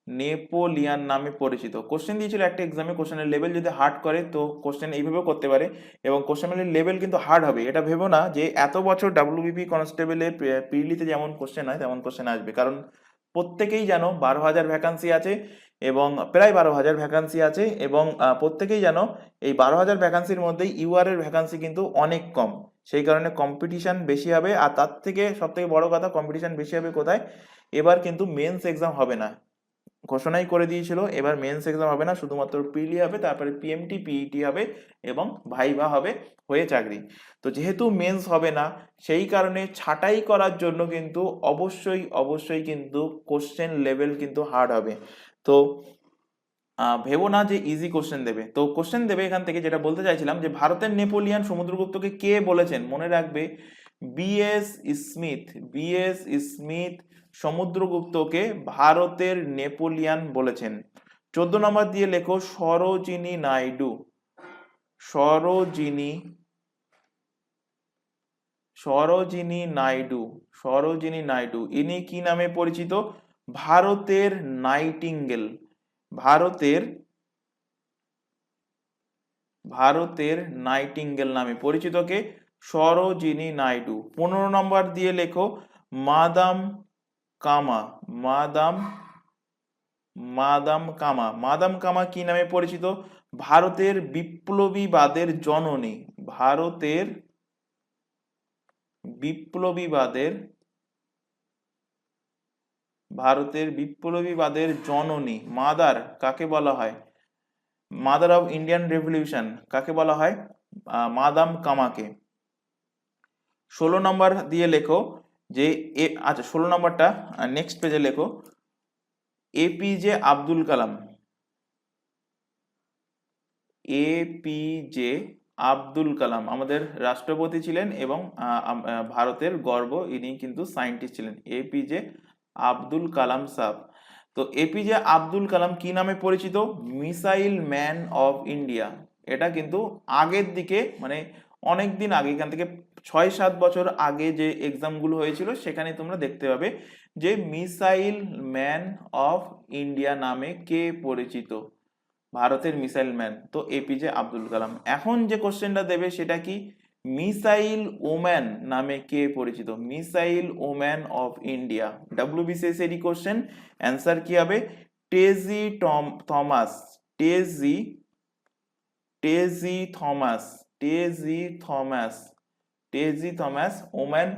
নেপোলিয়ান নামে পরিচিত। কোশ্চেন দিয়েছিল একটা এক্সামে, কোশ্চেনের লেভেল যদি হার্ড করে তো কোশ্চেন এইভাবেও করতে পারে এবং কোশ্চেনের লেভেল কিন্তু হার্ড হবে, এটা ভেবো না যে এত বছর ডাব্লিউবিপি কনস্টেবলের প্রিলিতে যেমন কোশ্চেন হয় তেমন কোশ্চেন আসবে, কারণ প্রত্যেকেই জানো 12,000 ভ্যাকান্সি আছে এবং প্রায় 12,000 ভ্যাকান্সি আছে এবং প্রত্যেকেই জানো এই 12,000 ভ্যাকান্সির মধ্যে ইউআর এর ভ্যাকান্সি কিন্তু অনেক কম, সেই কারণে কম্পিটিশন বেশি হবে। আর তার থেকে সব থেকে বড় কথা কম্পিটিশন বেশি হবে কোথায়? এবার কিন্তু মেন্স এক্সাম হবে না, ঘোষণাই করে দিয়েছিল এবার মেন্স এক্সাম হবে না, শুধুমাত্র প্রিলি হবে, তারপরে পিএমটি পিইটি হবে এবং ভাইভা হবে, হয়ে চাকরি। তো যেহেতু মেন্স হবে না সেই কারণে ছাঁটাই করার জন্য কিন্তু অবশ্যই অবশ্যই কিন্তু কোশ্চেন লেভেল কিন্তু হার্ড হবে। তো ভেবো না যে ইজি কোশ্চেন দেবে, তো কোশ্চেন দেবে এখান থেকে। যেটা বলতে চাইছিলাম যে ভারতের নেপোলিয়ান সমুদ্রগুপ্তকে কে বলেছেন? মনে রাখবে বিএস স্মিথ, বিএস স্মিথ সমুদ্রগুপ্তকে ভারতের নেপোলিয়ান বলেছেন। 14 নম্বর দিয়ে লেখো সরোজিনী নাইডু, সরোজিনী, সরোজিনী নাইডু, সরোজিনী নাইডু ইনি কি নামে পরিচিত? ভারতের নাইটিঙ্গেল, ভারতের, ভারতের নাইটিঙ্গেল নামে পরিচিত কে? সরোজিনী নাইডু। 15 নম্বর দিয়ে লেখো মাদাম কামা, মাদাম, মাদাম কামা, মাদাম কামা কি নামে পরিচিত? ভারতের বিপ্লবীবাদের জননী, ভারতের বিপ্লবীবাদের, ভারতের বিপ্লবীবাদের জননী, মাদার কাকে বলা হয়? মাদার অফ ইন্ডিয়ান রেভলিউশন কাকে বলা হয়? মাদাম কামাকে। 16 নম্বর দিয়ে লেখো যে আচ্ছা 16 নম্বরটা নেক্সট পেজে লেখো এপিজে আব্দুল কালাম, এপিজে আব্দুল কালাম আমাদের রাষ্ট্রপতি ছিলেন এবং ভারতের গর্ব, ইনি কিন্তু সায়েন্টিস্ট ছিলেন, এপিজে আব্দুল কালাম সাহেব। তো এপিজে আব্দুল কালাম কি নামে পরিচিত? Missile man of India. এটা কিন্তু আগের দিকে মানে অনেক দিন আগে, এখান থেকে 6-7 বছর আগে যে এক্সামগুলো হয়েছিল সেখানে তোমরা দেখতে পাবে যে মিসাইল ম্যান অফ ইন্ডিয়া নামে কে পরিচিত? ভারতের মিসাইল ম্যান তো এপিজে আব্দুল কালাম। এখন যে কোশ্চেনটা দেবে সেটা কি? মিসাইল ওম্যান নামে কে পরিচিত? Missile woman of India, WBCS এর কোশ্চেন। অ্যান্সার কি হবে? Tessy Thomas, Tessy, Tessy Thomas, Tessy Thomas, Tessy Thomas woman,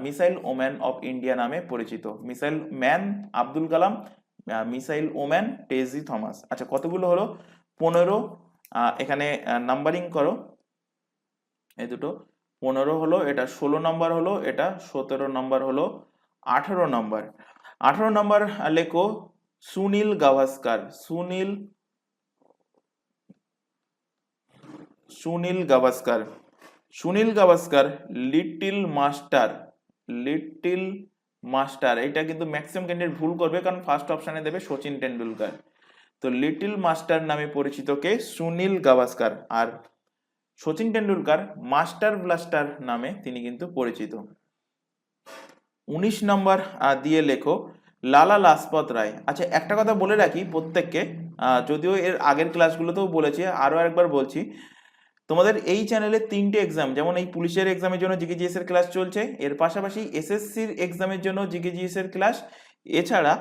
missile woman of India নামে পরিচিত। Missile man Abdul Kalam, missile woman Tessy Thomas. আচ্ছা কতগুলো হলো? 15। এখানে নাম্বারিং করো, এই দুটো 15 হলো, এটা 16 নম্বর হলো, এটা 17 নম্বর হলো, 18 নম্বর। 18 নম্বর লেখো Sunil Gavaskar, Sunil, Sunil Gavaskar. Sunil Gavaskar little master, little master, এটা কিন্তু ম্যাক্সিমাম ক্যান্ডিডেট ভুল করবে, কারণ ফার্স্ট অপশনে দেবে সচিন টেন্ডুলকার। তো লিটল মাস্টার নামে পরিচিত কে? সুনীল গাভাস্কার। আর সচিন টেন্ডুলকার মাস্টার ব্লাস্টার নামে তিনি কিন্তু পরিচিত। 19 নম্বর দিয়ে লেখো লালা লাজপত রায়। আচ্ছা, একটা কথা বলে রাখি প্রত্যেককে, যদিও এর আগের ক্লাসগুলোতেও বলেছি, আরো একবার বলছি, তোমাদের এই চ্যানেলে 3টে এক্সাম, যেমন এই পুলিশের এক্সামের জন্য জিকেজিএস এর ক্লাস চলছে, এর পাশাপাশি এসএসসির এক্সামের জন্য জিকেজিএস এর ক্লাস, এছাড়া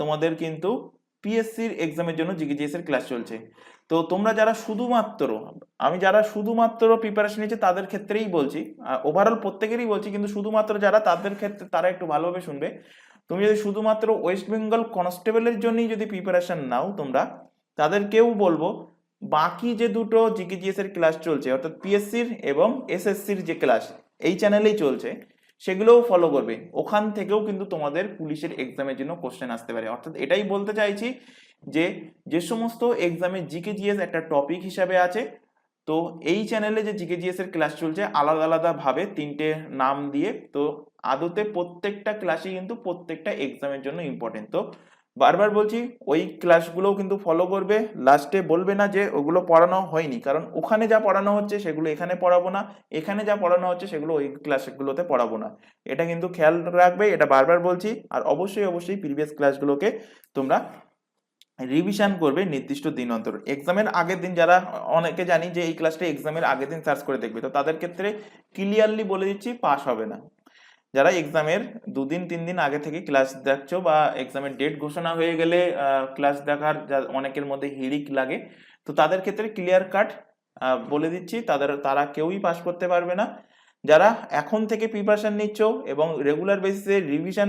তোমাদের কিন্তু পিএসসির এক্সামের জন্য জিকেজিএস এর ক্লাস চলছে। তো তোমরা যারা শুধুমাত্র প্রিপারেশন নিচ্ছে তাদের ক্ষেত্রেই বলছি, ওভারঅল প্রত্যেকেরই বলছি, কিন্তু শুধুমাত্র যারা, তাদের ক্ষেত্রে তারা একটু ভালোভাবে শুনবে। তুমি যদি শুধুমাত্র ওয়েস্ট বেঙ্গল কনস্টেবলের জন্যই যদি প্রিপারেশন নাও তোমরা, তাদেরকেও বলবো বাকি যে দুটো জিকেজিএস এর ক্লাস চলছে, অর্থাৎ পিএসসির এবং এসএসসির যে ক্লাস এই চ্যানেলেই চলছে, সেগুলোও ফলো করবে। ওখান থেকেও কিন্তু তোমাদের পুলিশের এক্সামের জন্য কোশ্চেন আসতে পারে। অর্থাৎ এটাই বলতে চাইছি যে যে সমস্ত এক্সামে জিকেজিএস একটা টপিক হিসাবে আছে, তো এই চ্যানেলে যে জিকেজিএস এর ক্লাস চলছে আলাদা আলাদা ভাবে 3টে নাম দিয়ে, তো আদতে প্রত্যেকটা ক্লাসই কিন্তু প্রত্যেকটা এক্সামের জন্য ইম্পর্টেন্ট। তো বারবার বলছি, ওই ক্লাসগুলোও কিন্তু ফলো করবে। লাস্টে বলবে না যে ওগুলো পড়ানো হয়নি, কারণ ওখানে যা পড়ানো হচ্ছে সেগুলো এখানে পড়াবো না, এখানে যা পড়ানো হচ্ছে সেগুলো ওই ক্লাসগুলোতে পড়াবো না। এটা কিন্তু খেয়াল রাখবে, এটা বারবার বলছি। আর অবশ্যই প্রিভিয়াস ক্লাসগুলোকে তোমরা রিভিশন করবে নির্দিষ্ট দিন অন্তর। এক্সামের আগের দিন, যারা অনেকে জানি যে এই ক্লাসটা এক্সামের আগের দিন সার্চ করে দেখবে, তো তাদের ক্ষেত্রে ক্লিয়ারলি বলে দিচ্ছি পাস হবে না। যারা এক্সামের 2-3 দিন আগে থেকে ক্লাস দেখছো, বা এক্সামের ডেট ঘোষণা হয়ে গেলে ক্লাস দেখার অনেকের মধ্যে হিড়িক লাগে, তো তাদের ক্ষেত্রে ক্লিয়ার কাট বলে দিচ্ছি, তারা কেউই পাস করতে পারবে না। যারা এখন থেকে প্রিপারেশন নিচ্ছ এবং রেগুলার বেসিসে রিভিশন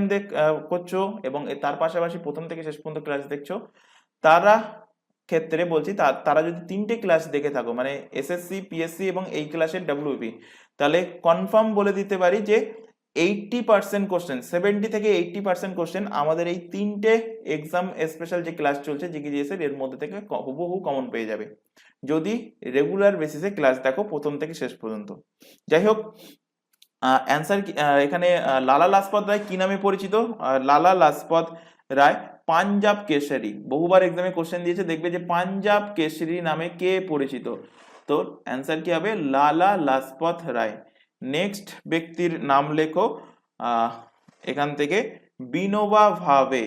করছো, এবং তার পাশাপাশি প্রথম থেকে শেষ পর্যন্ত ক্লাস দেখছো, তারা ক্ষেত্রে বলছি, তারা যদি 3টে ক্লাস দেখে থাকো, মানে এসএসসি, পিএসসি এবং এই ক্লাসের ডাব্লিউপি, তাহলে কনফার্ম বলে দিতে পারি যে 80% কোশ্চেন, 70 থেকে 80% কোশ্চেন আমাদের এই 3টে এক্সাম স্পেশাল যে ক্লাস চলছে জিকেজিএস এর মধ্যে থেকে হুবহু কমন পেয়ে যাবে, যদি রেগুলার বেসিসে ক্লাস দেখো প্রথম থেকে শেষ পর্যন্ত। যাই হোক, অ্যান্সার এখানে লালা লাজপত রায় কি নামে পরিচিত? লালা লাজপত রায় পাঞ্জাব কেশরী। বহুবার এক্সামে কোশ্চেন দিয়েছে, দেখবে যে পাঞ্জাব কেশরী নামে কে পরিচিত? তো অ্যান্সার কি হবে? লালা লাজপত রায়। নেক্সট ব্যক্তির নাম লেখো এখান থেকে বিনোবা ভাবে।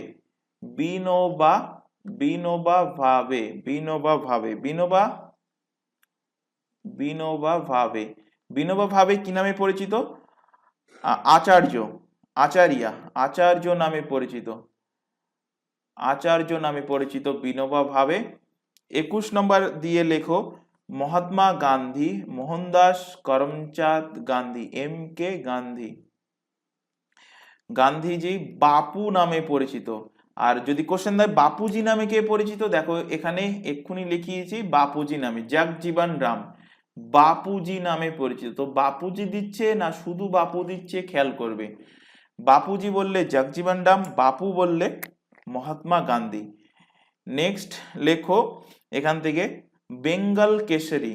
বিনোবা বিনোবা ভাবে বিনোবা ভাবে বিনোবা বিনোবা ভাবে বিনোবা ভাবে কি নামে পরিচিত? আচার্য নামে পরিচিত। বিনোবা ভাবে। 21 নম্বর দিয়ে লেখো মহাত্মা গান্ধী, মোহনদাস করমচাঁদ গান্ধী, MK গান্ধী। গান্ধীজি বাপু নামে পরিচিত। আর যদি কোশ্চেন দেয় বাপুজি নামে কে পরিচিত, দেখো এখানে এক্ষুনি লিখিয়েছি বাপুজি নামে, জগজীবন রাম বাপুজি নামে পরিচিত। তো বাপুজি দিচ্ছে না শুধু বাপু দিচ্ছে খেয়াল করবে। বাপুজি বললে জগজীবন রাম, বাপু বললে মহাত্মা গান্ধী। নেক্সট লেখো এখান থেকে বেঙ্গল কেশরী।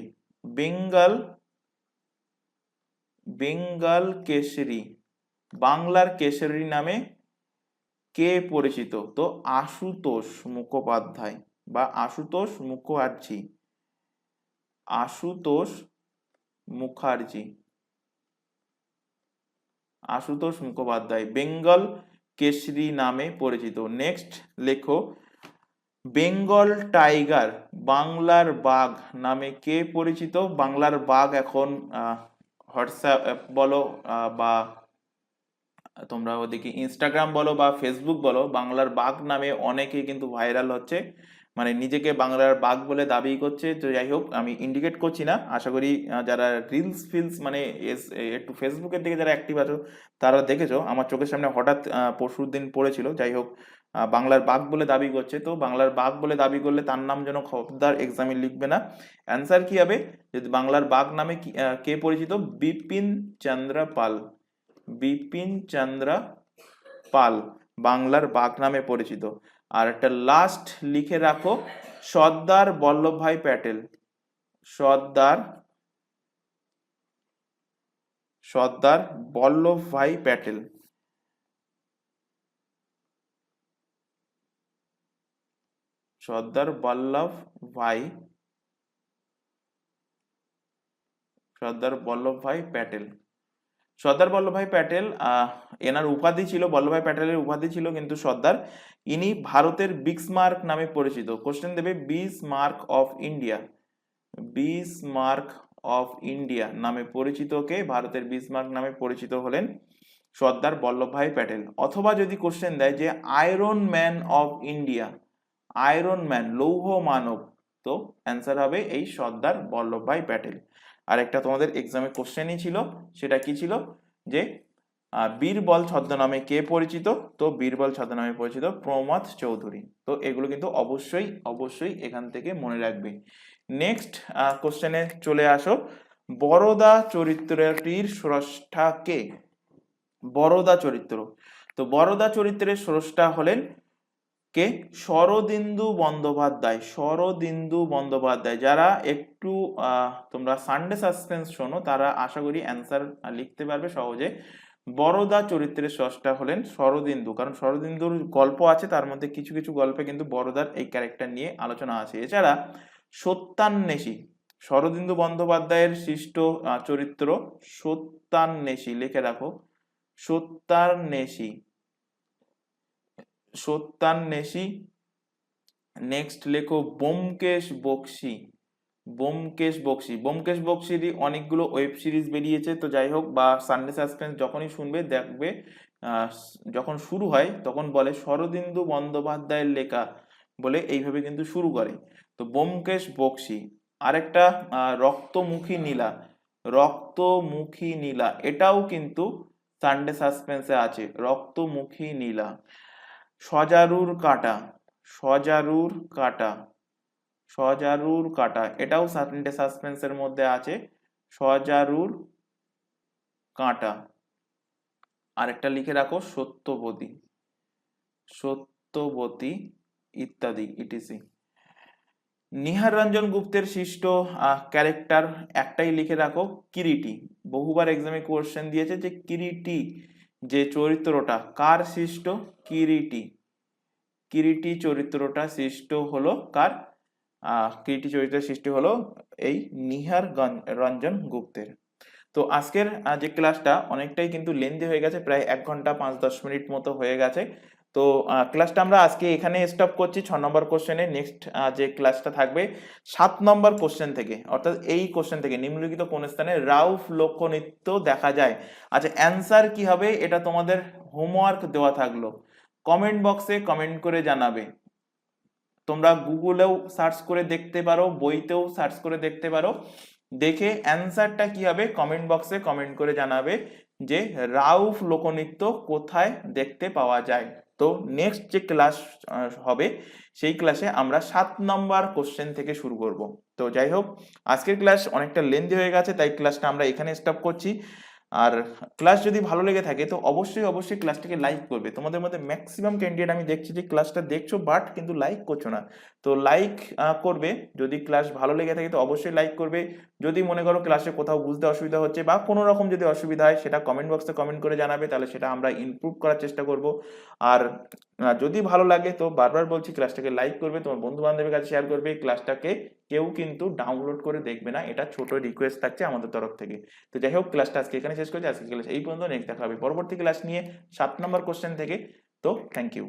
বেঙ্গল কেশরী, বাংলার কেশরী নামে কে পরিচিত? তো আশুতোষ মুখোপাধ্যায় বা আশুতোষ মুখার্জি। আশুতোষ মুখোপাধ্যায় বেঙ্গল কেশরী নামে পরিচিত। নেক্সট লেখো বেঙ্গল টাইগার, বাংলার বাঘ নামে কে পরিচিত? বাংলার বাঘ এখন হোয়াটসঅ্যাপ বলো বা তোমরা ওদিকে ইনস্টাগ্রাম বলো বা ফেসবুক বলো, বাংলার বাঘ নামে অনেকেই কিন্তু ভাইরাল হচ্ছে, মানে নিজেকে বাংলার বাঘ বলে দাবি করছে। তো যাই হোক, আমি ইন্ডিকেট করছি না, আশা করি যারা রিলস মানে একটু ফেসবুকের দিকে যারা অ্যাক্টিভ আছো তারা দেখেছো, আমার চোখের সামনে হঠাৎ পরশুর দিন পড়েছিল। যাই হোক, বাংলার বাঘ বলে দাবি করছে, তো বাংলার বাঘ বলে দাবি করলে তার নাম যেন খবরদার এক্সামে লিখবে না। অ্যান্সার কি হবে? যদি বাংলার বাঘ নামে কে পরিচিত? বিপিন চন্দ্র পাল। বিপিন চন্দ্র পাল বাংলার বাঘ নামে পরিচিত। আর একটা লাস্ট লিখে রাখো সর্দার বল্লভভাই প্যাটেল। সর্দার বল্লভভাই প্যাটেল। সর্দার বল্লভভাই প্যাটেল। সর্দার বল্লভভাই প্যাটেল এনার উপাধি ছিল, বল্লভভাই প্যাটেলের উপাধি ছিল কিন্তু সর্দার। ইনি ভারতের বিসমার্ক নামে পরিচিত। কোশ্চেন দেবে Bismarck of India, Bismarck of India নামে পরিচিত কে? ভারতের বিসমার্ক নামে পরিচিত হলেন সর্দার বল্লভভাই প্যাটেল। অথবা যদি কোশ্চেন দেয় যে iron man of India, iron man লৌহ মানব, তো অ্যান্সার হবে এই সর্দার বল্লভভাই প্যাটেল। আর একটা তোমাদের এক্সামে কোশ্চেনই ছিল, সেটা কি ছিল যে বীরবল ছদ্মনামে কে পরিচিত? তো বীরবল ছদ্মনামে পরিচিত প্রমথ চৌধুরী। তো এগুলো কিন্তু অবশ্যই অবশ্যই এখান থেকে মনে রাখবে। নেক্সট কোশ্চেনে চলে আসো, বরদা চরিত্রটির স্রষ্টা কে? বরদা চরিত্র, তো বরদা চরিত্রের স্রষ্টা হলেন কে? শরদিন্দু বন্দ্যোপাধ্যায়। শরদিন্দু বন্দ্যোপাধ্যায়। যারা একটু তোমরা সানডে সাসপেন্স শোনো তারা আশা করি অ্যান্সার লিখতে পারবে সহজে। বরদা চরিত্রের স্রষ্টা হলেন শরদিন্দু, কারণ শরদিন্দুর গল্প আছে, তার মধ্যে কিছু কিছু গল্পে কিন্তু বরদার এই ক্যারেক্টার নিয়ে আলোচনা আছে। এছাড়া সত্যান্বেষী, শরদিন্দু বন্দ্যোপাধ্যায়ের সৃষ্ট চরিত্র সত্যান্বেষী, লিখে রাখো সত্যান্বেষী, সত্যান্বেষী। নেক্সট লেখো ব্যোমকেশ বক্সী, ব্যোমকেশ বক্সী। ব্যোমকেশ বক্সীরই অনেকগুলো ওয়েব সিরিজ বেরিয়েছে। তো যাই হোক, বা সানডে সাসপেন্স যখনই শুনবে দেখবে যখন শুরু হয় তখন বলে শরদিন্দু বন্দ্যোপাধ্যায়ের লেখা বলে এইভাবে কিন্তু শুরু করে। তো ব্যোমকেশ বক্সী। আরেকটা রক্তমুখী নীলা, রক্তমুখী নীলা, এটাও কিন্তু সানডে সাসপেন্সে আছে, রক্তমুখী নীলা। সজারুর কাঁটা, সজারুর কাঁটা, সজারুর কাঁটা, এটাও সানডে সাসপেন্সের মধ্যে আছে, সজারুর কাঁটা। আরেকটা লিখে রাখো সত্যবতী, সত্যবতী ইত্যাদি ইটিসি। নিহার রঞ্জন গুপ্তের সৃষ্ট ক্যারেক্টার একটাই লিখে রাখো, কিরিটি। বহুবার এক্সামে কোশ্চেন দিয়েছে যে কিরিটি যে চরিত্রটা কার সৃষ্ট? কিরিটি। কিরিটি চরিত্রটা সৃষ্ট হলো কার? কিরিটি চরিত্রের সৃষ্টি হলো এই নিহার রঞ্জন গুপ্তের। তো আজকের যে ক্লাসটা অনেকটাই কিন্তু লেন্দি হয়ে গেছে, প্রায় 1 ঘন্টা 5-10 মিনিট মতো হয়ে গেছে। তো ক্লাসটা আমরা আজকে এখানে স্টপ করছি 6 নম্বর কোশ্চেনে। নেক্সট যে ক্লাসটা থাকবে 7 নম্বর কোশ্চেন থেকে, অর্থাৎ এই কোশ্চেন থেকে নিম্নলিখিত কোন স্থানে রাউফ লোকনৃত্য দেখা যায়। আচ্ছা, অ্যান্সার কি হবে এটা তোমাদের হোমওয়ার্ক দেওয়া থাকলো, কমেন্ট বক্সে কমেন্ট করে জানাবে। তোমরা গুগলেও সার্চ করে দেখতে পারো, বইতেও সার্চ করে দেখতে পারো, দেখে অ্যান্সারটা কি হবে কমেন্ট বক্সে কমেন্ট করে জানাবে যে রাউফ লোকনৃত্য কোথায় দেখতে পাওয়া যায়। তো নেক্সট যে ক্লাস হবে সেই ক্লাসে আমরা 7 নম্বর কোশ্চেন থেকে শুরু করব। তো যাই হোক, আজকের ক্লাস অনেকটা লেন্দি হয়ে গেছে, তাই ক্লাসটা আমরা এখানে স্টপ করছি। আর ক্লাস যদি ভালো লেগে থাকে তো অবশ্যই অবশ্যই ক্লাসটাকে লাইক করবে। তোমাদের মধ্যে ম্যাক্সিমাম ক্যান্ডিডেট আমি দেখছি যে ক্লাসটা দেখছো বাট কিন্তু লাইক করছো না। তো লাইক করবে, যদি ক্লাস ভালো লেগে থাকে তো অবশ্যই লাইক করবে। যদি মনে করো ক্লাসে কোথাও বুঝতে অসুবিধা হচ্ছে বা কোনো রকম যদি অসুবিধা হয় সেটা কমেন্ট বক্সে কমেন্ট করে জানাবে, তাহলে সেটা আমরা ইমপ্রুভ করার চেষ্টা করব। আর যদি ভালো লাগে তো বারবার বলছি ক্লাসটাকে লাইক করবে, তোমার বন্ধু বান্ধবের কাছে শেয়ার করবে। ক্লাসটাকে কেউ কিন্তু ডাউনলোড করে দেখবে না, এটা ছোট রিকোয়েস্ট থাকছে আমাদের তরফ থেকে। তো যাই হোক, ক্লাসটা আজকে এখানে শেষ করছি। আজকে ক্লাস এই পর্যন্ত, নেক্সট দেখা হবে পরবর্তী ক্লাস নিয়ে 7 নম্বর কোশ্চেন থেকে। তো থ্যাংক ইউ।